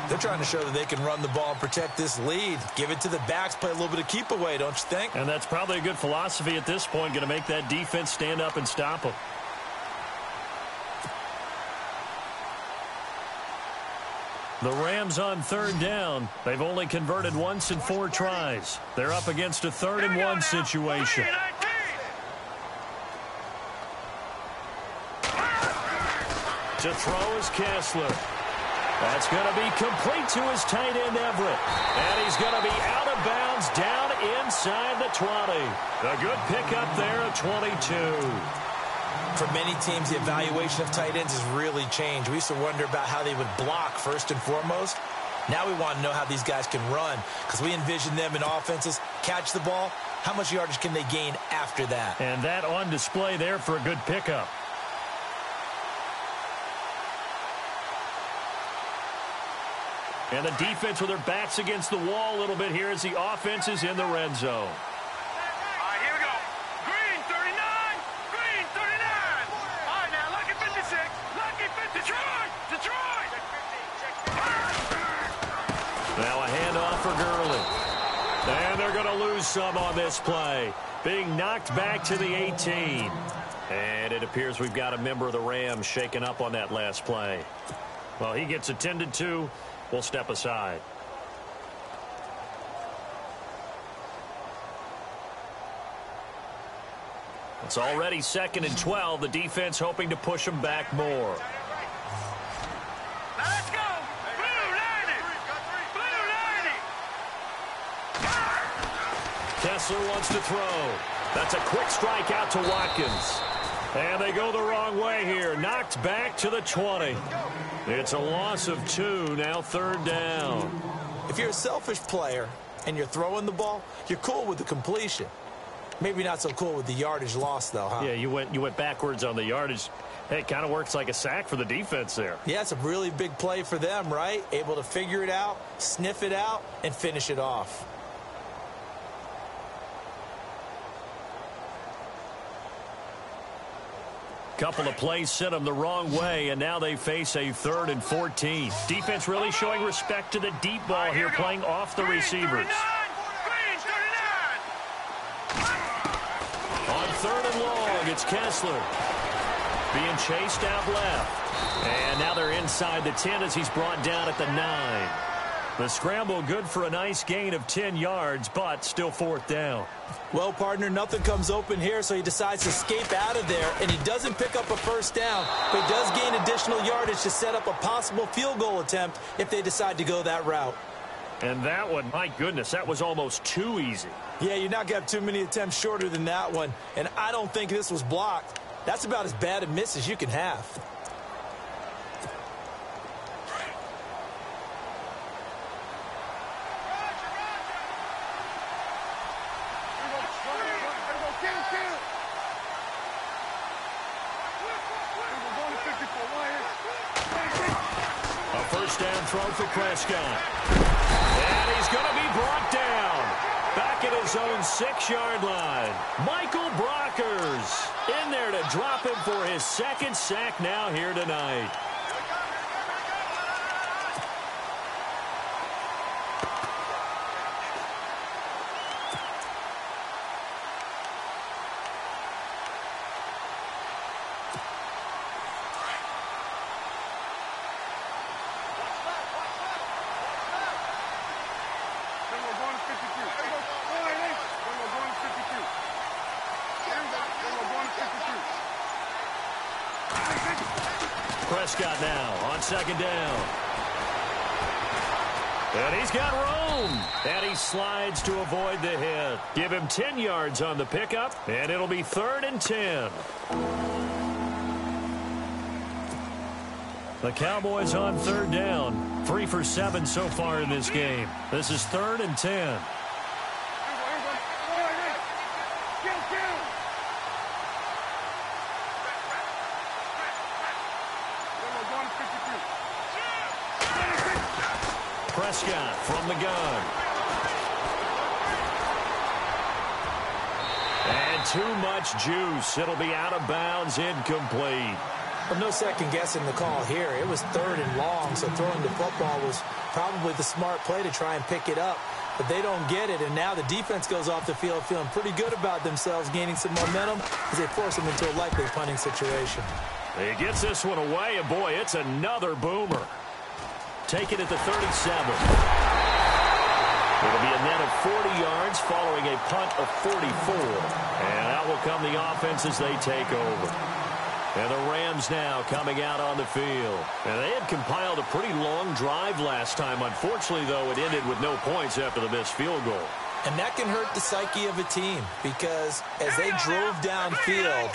Speaker 3: They're trying to show that they can run the ball and protect this lead. Give it to the backs, play a little bit of keep away, don't you think?
Speaker 2: And that's probably a good philosophy at this point, going to make that defense stand up and stop them. The Rams on 3rd down. They've only converted once in 4 tries. They're up against a 3rd and 1 situation. To throw is Kessler. That's going to be complete to his tight end, Everett. And he's going to be out of bounds down inside the 20. A good pickup there at 22.
Speaker 3: For many teams, the evaluation of tight ends has really changed. We used to wonder about how they would block first and foremost. Now we want to know how these guys can run because we envision them in offenses, catch the ball. How much yardage can they gain after that?
Speaker 2: And that on display there for a good pickup. And the defense with their backs against the wall a little bit here as the offense is in the red zone.
Speaker 4: All right, here we go. Green 39, green 39. All right, now lucky 56, lucky 50. Detroit.
Speaker 2: Now a handoff for Gurley. And they're going to lose some on this play. Being knocked back to the 18. And it appears we've got a member of the Rams shaken up on that last play. Well, he gets attended to. We'll step aside. It's already 2nd and 12. The defense hoping to push them back more.
Speaker 4: Let's go. Blue 90. Blue 90.
Speaker 2: Kessler wants to throw. That's a quick strike out to Watkins. And they go the wrong way here. Knocked back to the 20. It's a loss of 2, now 3rd down.
Speaker 3: If you're a selfish player and you're throwing the ball, you're cool with the completion. Maybe not so cool with the yardage loss, though, huh?
Speaker 2: Yeah, you went backwards on the yardage. Hey, it kind of works like a sack for the defense there.
Speaker 3: Yeah, it's a really big play for them, right? Able to figure it out, sniff it out, and finish it off.
Speaker 2: Couple of plays sent them the wrong way, and now they face a 3rd and 14. Defense really showing respect to the deep ball here, playing off the receivers. On 3rd and long, it's Kessler being chased out left. And now they're inside the 10 as he's brought down at the 9. The scramble good for a nice gain of 10 yards, but still 4th down.
Speaker 3: Well, partner, nothing comes open here, so he decides to escape out of there, and he doesn't pick up a 1st down, but he does gain additional yardage to set up a possible field goal attempt if they decide to go that route.
Speaker 2: And that one, my goodness, that was almost too easy.
Speaker 3: Yeah, you're not going to have too many attempts shorter than that one, and I don't think this was blocked. That's about as bad a miss as you can have.
Speaker 2: Down throw for Prescott. And he's going to be brought down. Back at his own 6-yard line. Michael Brockers in there to drop him for his 2nd sack now here tonight. Prescott now on 2nd down. And he's got room. And he slides to avoid the hit. Give him 10 yards on the pickup, and it'll be 3rd and 10. The Cowboys on 3rd down. 3 for 7 so far in this game. This is 3rd and 10. Prescott from the gun. And too much juice. It'll be out of bounds, incomplete.
Speaker 3: Well, no second guessing the call here. It was 3rd and long, so throwing the football was probably the smart play to try and pick it up. But they don't get it, and now the defense goes off the field feeling pretty good about themselves, gaining some momentum as they force them into a likely punting situation.
Speaker 2: He gets this one away, and boy, it's another boomer. Take it at the 37. It'll be a net of 40 yards following a punt of 44. And out will come the offense as they take over. And the Rams now coming out on the field. And they had compiled a pretty long drive last time. Unfortunately, though, it ended with no points after the missed field goal. And that can hurt the psyche of a team because as they drove downfield,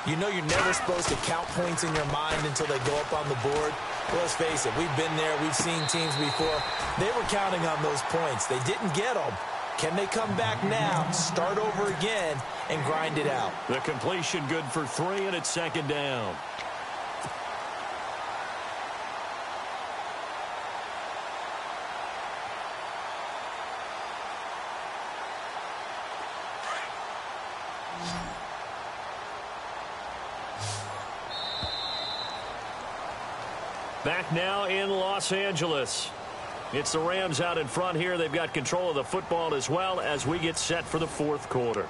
Speaker 2: you know you're never supposed to count points in your mind until they go up on the board. Well, let's face it, we've been there, we've seen teams before. They were counting on those points. They didn't get them. Can they come back now, start over again, and grind it out? The completion good for 3, and it's 2nd down. Back now in Los Angeles. It's the Rams out in front here. They've got control of the football as well as we get set for the 4th quarter.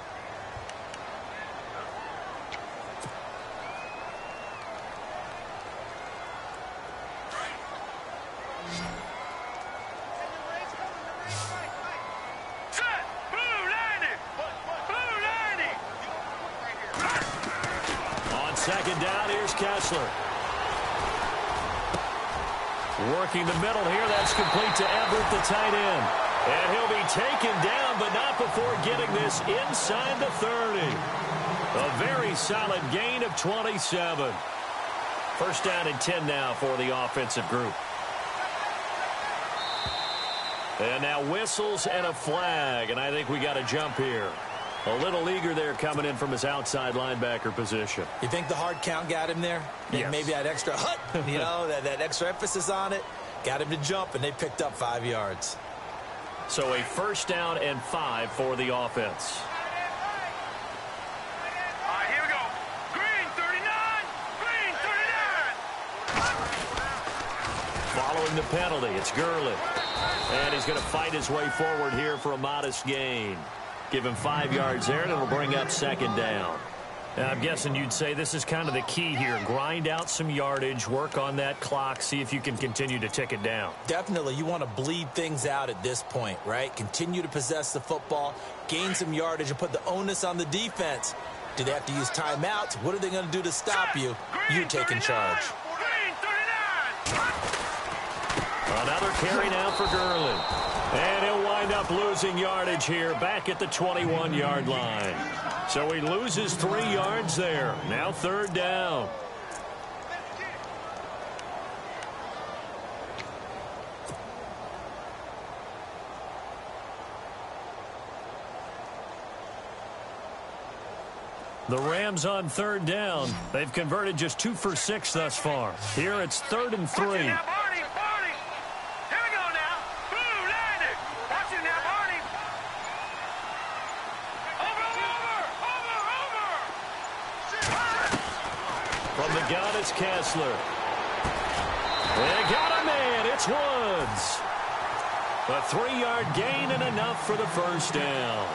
Speaker 2: On 2nd down, here's Kessler. Working the middle here. That's complete to Everett, the tight end. And he'll be taken down, but not before getting this inside the 30. A very solid gain of 27. 1st down and 10 now for the offensive group. And now whistles and a flag, and I think we got a jump here. A little eager there coming in from his outside linebacker position. You think the hard count got him there? Yes. Maybe that extra hut, you know, that extra emphasis on it. Got him to jump, and they picked up 5 yards. So a 1st down and 5 for the offense.
Speaker 4: All right, here we go. Green, 39.
Speaker 2: following the penalty. It's Gurley. And he's going to fight his way forward here for a modest gain. Give him 5 yards there, and it'll bring up second down. Now, I'm guessing you'd say this is kind of the key here. Grind out some yardage, work on that clock, see if you can continue to tick it down.
Speaker 3: Definitely. You want to bleed things out at this point, right? Continue to possess the football, gain some yardage, and put the onus on the defense. Do they have to use timeouts? What are they going to do to stop you? You're taking charge.
Speaker 2: Another carry now for Gurley. And he'll wind up losing yardage here back at the 21-yard line. So he loses 3 yards there. Now third down. The Rams on third down. They've converted just 2 for 6 thus far. Here it's 3rd and 3. From the gun, it's Kessler. They got a man. It's Woods. A 3-yard gain and enough for the first down.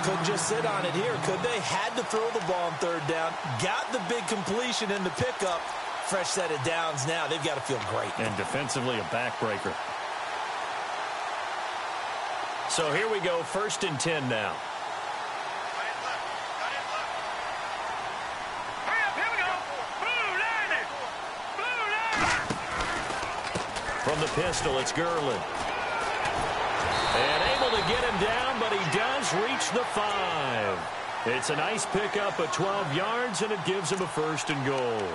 Speaker 3: Couldn't just sit on it here, could they? Had to throw the ball on third down. Got the big completion in the pickup. Fresh set of downs now. They've got to feel great.
Speaker 2: And defensively, a backbreaker. So here we go, 1st and 10 now. From the pistol, it's Gurley. And able to get him down, but he does reach the 5. It's a nice pickup of 12 yards, and it gives him a 1st and goal.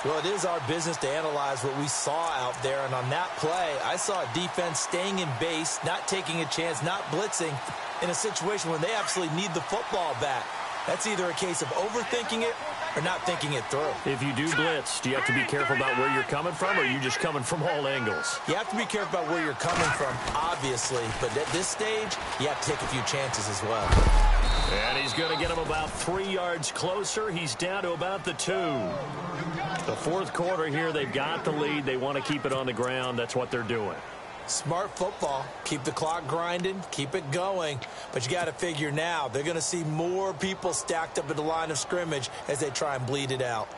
Speaker 3: Well, it is our business to analyze what we saw out there, and on that play, I saw a defense staying in base, not taking a chance, not blitzing in a situation where they absolutely need the football back. That's either a case of overthinking it or not thinking it through.
Speaker 2: If you do blitz, do you have to be careful about where you're coming from, or are you just coming from all angles?
Speaker 3: You have to be careful about where you're coming from, obviously, but at this stage, you have to take a few chances as well.
Speaker 2: And he's going to get him about 3 yards closer. He's down to about the 2. The 4th quarter here, they've got the lead. They want to keep it on the ground. That's what they're doing.
Speaker 3: Smart football. Keep the clock grinding. Keep it going. But you got to figure now, they're going to see more people stacked up at the line of scrimmage as they try and bleed it out.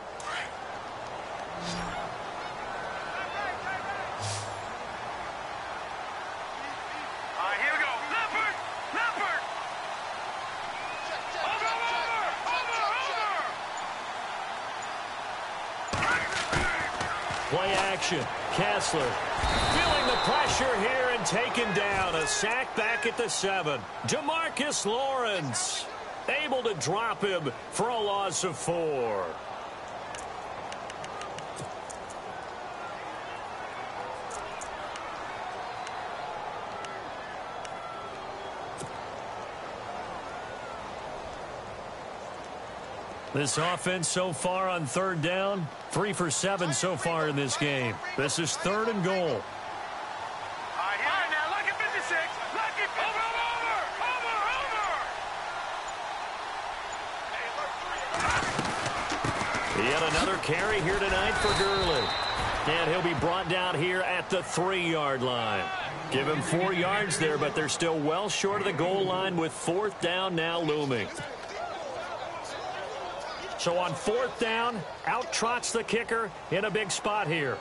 Speaker 4: Here we go. Leopard! Leopard! Over!
Speaker 2: Play action. Kessler feeling the pressure here and taken down. A sack back at the 7. DeMarcus Lawrence able to drop him for a loss of 4. This offense so far on third down, 3 for 7 so far in this game. This is 3rd and goal.
Speaker 4: All right, now, lucky 56. Lucky 56. Over.
Speaker 2: Yet another carry here tonight for Gurley. And he'll be brought down here at the 3-yard line. Give him 4 yards there, but they're still well short of the goal line with 4th down now looming. So on 4th down, out trots the kicker in a big spot here.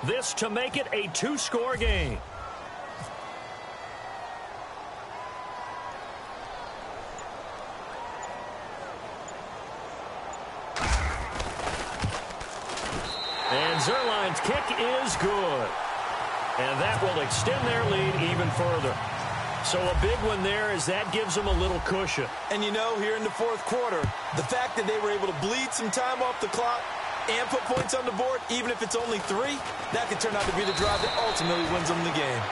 Speaker 2: This to make it a 2-score game. And Zerline's kick is good. And that will extend their lead even further. So a big one there as that gives them a little cushion.
Speaker 3: And you know, here in the 4th quarter, the fact that they were able to bleed some time off the clock and put points on the board, even if it's only 3, that could turn out to be the drive that ultimately wins them the game.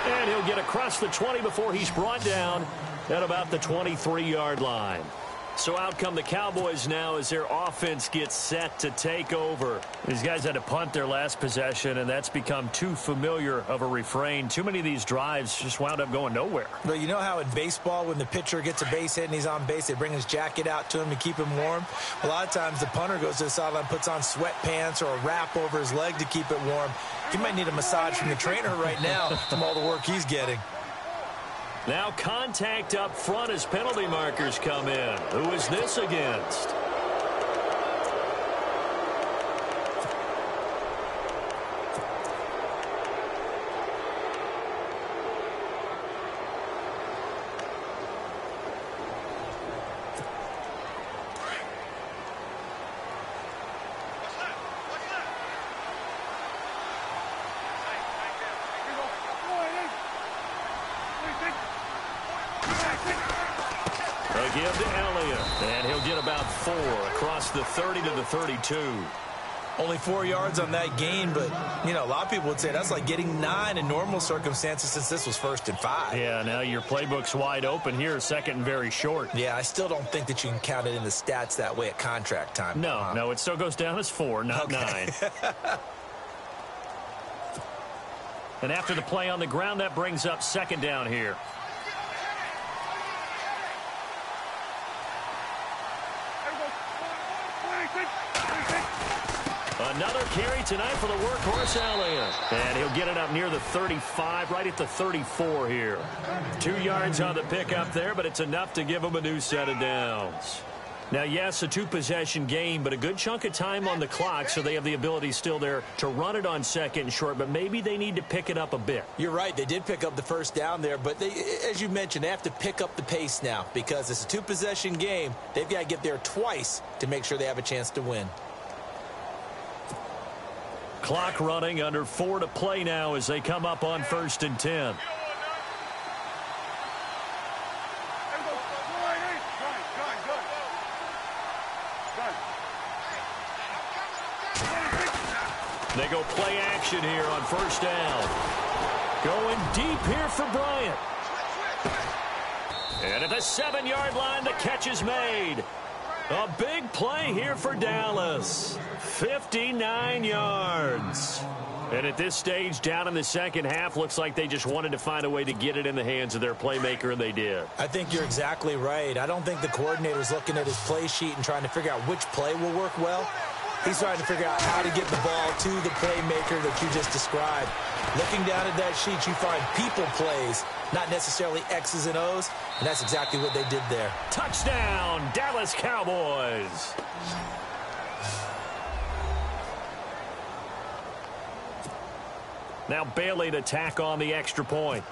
Speaker 2: And he'll get across the 20 before he's brought down at about the 23-yard line. So out come the Cowboys now as their offense gets set to take over. These guys had to punt their last possession, and that's become too familiar of a refrain. Too many of these drives just wound up going nowhere.
Speaker 3: Well, you know how in baseball, when the pitcher gets a base hit and he's on base, they bring his jacket out to him to keep him warm? A lot of times the punter goes to the sideline, puts on sweatpants or a wrap over his leg to keep it warm. He might need a massage from the trainer right now from all the work he's getting.
Speaker 2: Now contact up front as penalty markers come in. Who is this against? They give to Elliott, and he'll get about 4 across the 30 to the 32.
Speaker 3: Only 4 yards on that gain, but, you know, a lot of people would say that's like getting 9 in normal circumstances since this was 1st and 5.
Speaker 2: Yeah, now your playbook's wide open here, 2nd and very short.
Speaker 3: Yeah, I still don't think that you can count it in the stats that way at contract time.
Speaker 2: No, it still goes down as 4, not 9. And after the play on the ground, that brings up 2nd down here. Another carry tonight for the workhorse Elliott. And he'll get it up near the 35, right at the 34 here. 2 yards on the pickup there, but it's enough to give him a new set of downs. Now, yes, a 2-possession game, but a good chunk of time on the clock, so they have the ability still there to run it on 2nd and short, but maybe they need to pick it up a bit.
Speaker 3: You're right. They did pick up the 1st down there, but they, as you mentioned, they have to pick up the pace now because it's a 2-possession game. They've got to get there twice to make sure they have a chance to win.
Speaker 2: Clock running, under 4 to play now as they come up on 1st and 10. They go play action here on 1st down. Going deep here for Bryant. And at the 7-yard line, the catch is made. A big play here for Dallas. 59 yards. And at this stage, down in the 2nd half, looks like they just wanted to find a way to get it in the hands of their playmaker, and they did.
Speaker 3: I think you're exactly right. I don't think the coordinator's looking at his play sheet and trying to figure out which play will work well. He's trying to figure out how to get the ball to the playmaker that you just described. Looking down at that sheet, you find people plays, not necessarily X's and O's, and that's exactly what they did there.
Speaker 2: Touchdown, Dallas Cowboys. Now Bailey to tack on the extra point.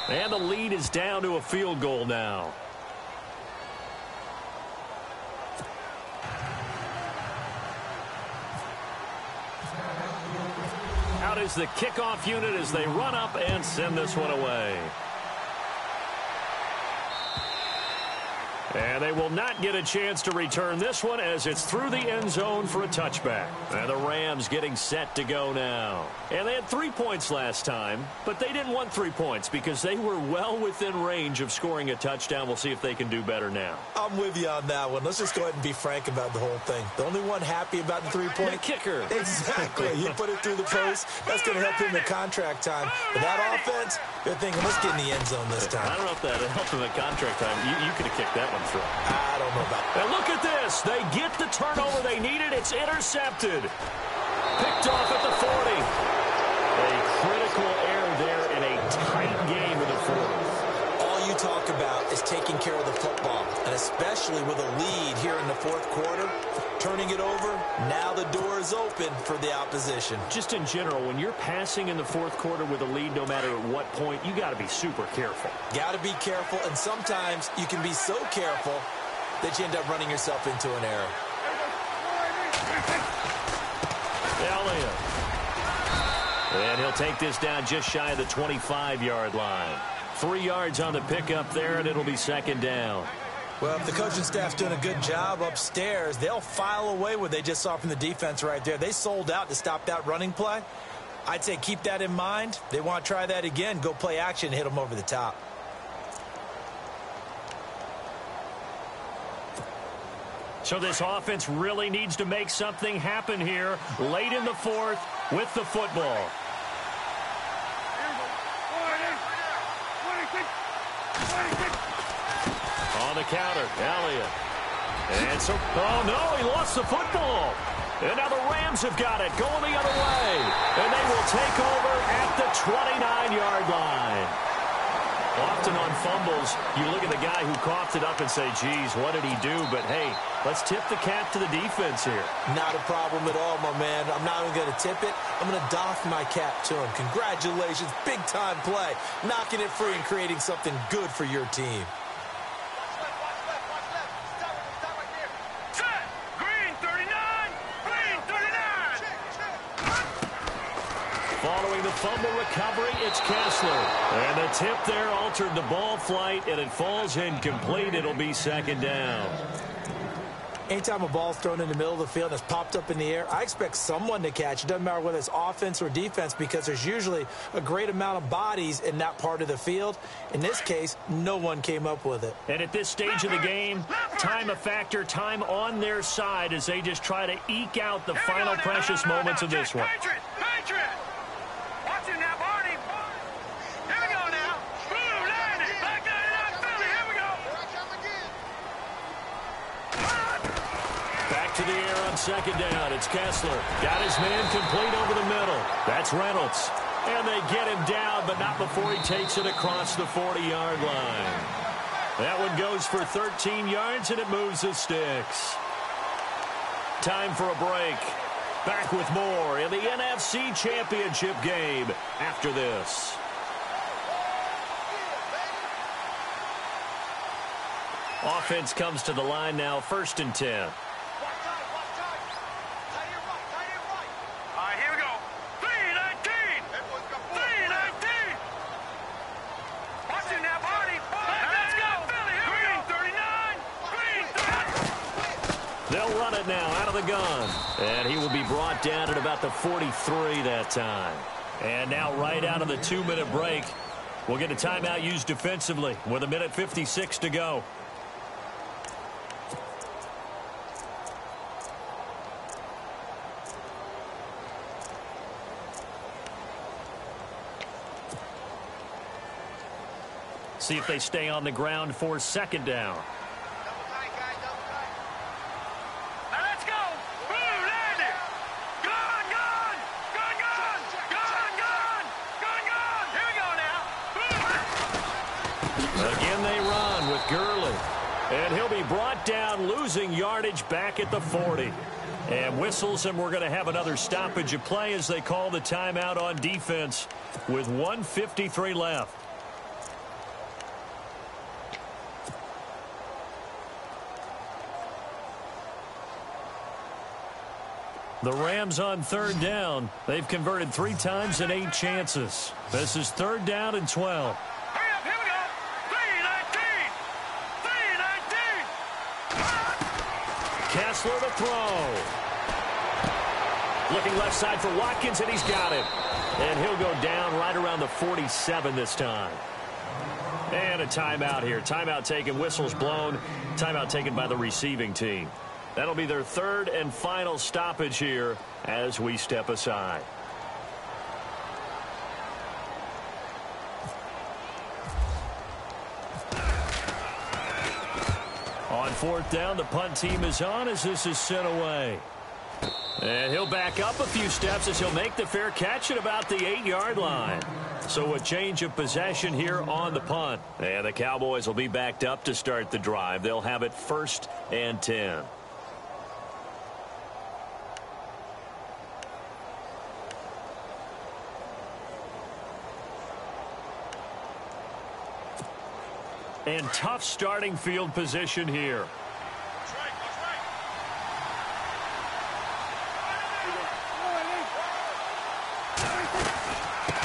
Speaker 2: And the lead is down to a field goal now. Out is the kickoff unit as they run up and send this one away. And they will not get a chance to return this one as it's through the end zone for a touchback. And the Rams getting set to go now. And they had 3 points last time, but they didn't want 3 points because they were well within range of scoring a touchdown. We'll see if they can do better now.
Speaker 3: I'm with you on that one. Let's just go ahead and be frank about the whole thing. The only one happy about the 3-point?
Speaker 2: The kicker.
Speaker 3: Exactly. You put it through the post. That's going to help him in contract time. But that offense, they're thinking, let's get in the end zone this time.
Speaker 2: I don't know if that helped him at contract time. You could have kicked that one through.
Speaker 3: I don't know about that.
Speaker 2: And look at this. They get the turnover they needed. It's intercepted. Picked off at the 40. A critical error there in a tight game in the 4th.
Speaker 3: All you talk about is taking care of the football, and especially with a lead here in the 4th quarter, turning it over, now the door is open for the opposition.
Speaker 2: Just in general, when you're passing in the 4th quarter with a lead, no matter at what point, you got to be super careful.
Speaker 3: Got to be careful, and sometimes you can be so careful that you end up running yourself into an error.
Speaker 2: Elliott. And he'll take this down just shy of the 25-yard line. 3 yards on the pickup there, and it'll be 2nd down.
Speaker 3: Well, if the coaching staff's doing a good job upstairs, they'll file away what they just saw from the defense right there. They sold out to stop that running play. I'd say keep that in mind. They want to try that again. Go play action and hit them over the top.
Speaker 2: So this offense really needs to make something happen here late in the 4th with the football. On the counter, Elliott. And so, oh no, he lost the football. And now the Rams have got it, going the other way. And they will take over at the 29-yard line. Often on fumbles, you look at the guy who coughed it up and say, geez, what did he do? But, hey, let's tip the cap to the defense here.
Speaker 3: Not a problem at all, my man. I'm not even going to tip it. I'm going to doff my cap to him. Congratulations, big-time play. Knocking it free and creating something good for your team.
Speaker 2: Following the fumble recovery, it's Kessler. And the tip there altered the ball flight, and it falls incomplete. It'll be second down.
Speaker 3: Anytime a ball's thrown in the middle of the field and it's popped up in the air, I expect someone to catch. It doesn't matter whether it's offense or defense, because there's usually a great amount of bodies in that part of the field. In this case, no one came up with it.
Speaker 2: And at this stage of the game, time a factor, time on their side as they just try to eke out the final precious moments of this one.
Speaker 4: Watch it now, Barney. Here we go now. Boom, landed. Back 99, Philly. Here we go.
Speaker 2: Back to the air on second down. It's Kessler. Got his man complete over the middle. That's Reynolds. And they get him down, but not before he takes it across the 40-yard line. That one goes for 13 yards, and it moves the sticks. Time for a break. Back with more in the NFC Championship game after this. Offense comes to the line now, 1st and 10.
Speaker 4: All right, here we go. 3-19. 3-19. Watch it now, Barney. Let's go. Philly, here we go. 39.
Speaker 2: They'll run it now out of the gun. And he will be brought down at about the 43 that time. And now right out of the 2-minute break, we'll get a timeout used defensively with 1:56 to go. See if they stay on the ground for second down. And he'll be brought down, losing yardage back at the 40. And whistles, and we're going to have another stoppage of play as they call the timeout on defense with 1:53 left. The Rams on 3rd down. They've converted 3 times and 8 chances. This is 3rd down and 12. Kessler to throw. Looking left side for Watkins, and he's got it. And he'll go down right around the 47 this time. And a timeout here. Timeout taken, whistles blown. Timeout taken by the receiving team. That'll be their 3rd and final stoppage here as we step aside. On 4th down, the punt team is on as this is sent away. And he'll back up a few steps as he'll make the fair catch at about the 8-yard line. So a change of possession here on the punt. And the Cowboys will be backed up to start the drive. They'll have it 1st and 10. And tough starting field position here.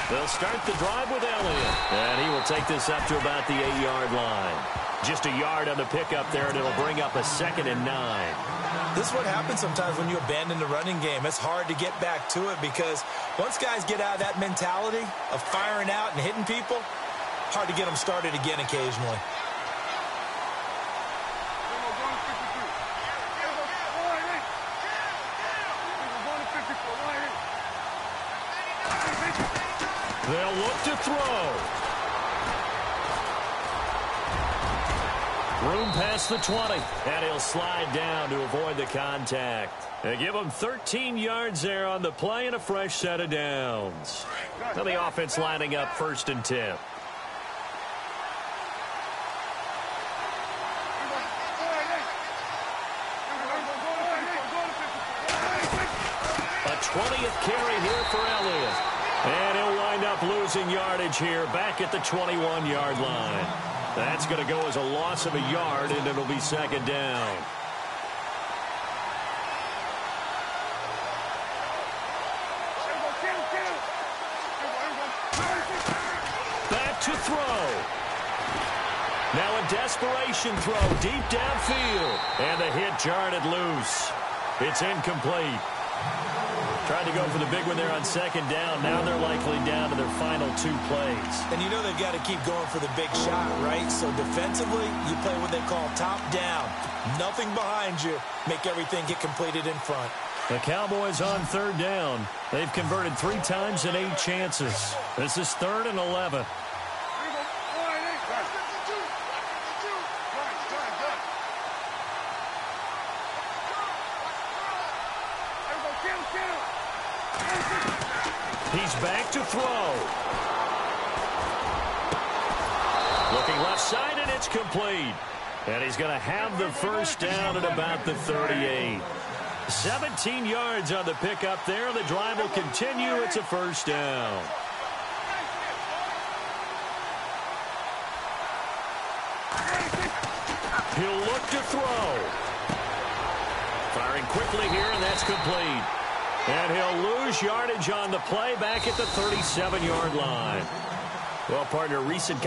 Speaker 2: They'll start the drive with Elliott. And he will take this up to about the 8-yard line. Just a yard on the pickup there, and it'll bring up a 2nd and 9.
Speaker 3: This is what happens sometimes when you abandon the running game. It's hard to get back to it because once guys get out of that mentality of firing out and hitting people, hard to get them started again occasionally. They'll look to throw.
Speaker 2: Room past the 20, and he'll slide down to avoid the contact. They give him 13 yards there on the play and a fresh set of downs. Now the offense lining up 1st and 10. A 20th carry here for Elliott. And he'll wind up losing yardage here back at the 21-yard line. That's going to go as a loss of a yard, and it'll be 2nd down. Back to throw. Now a desperation throw deep downfield. And the hit jarred it loose. It's incomplete. Tried to go for the big one there on 2nd down. Now they're likely down to their final 2 plays.
Speaker 3: And you know they've got to keep going for the big shot, right? So defensively, you play what they call top down. Nothing behind you. Make everything get completed in front.
Speaker 2: The Cowboys on 3rd down. They've converted 3 times in 8 chances. This is 3rd and 11. He's back to throw. Looking left side, and it's complete. And he's going to have the 1st down at about the 38. 17 yards on the pickup there. The drive will continue. It's a 1st down. He'll look to throw. Firing quickly here, and that's complete. And he'll lose yardage on the play back at the 37-yard line. Well, partner, recent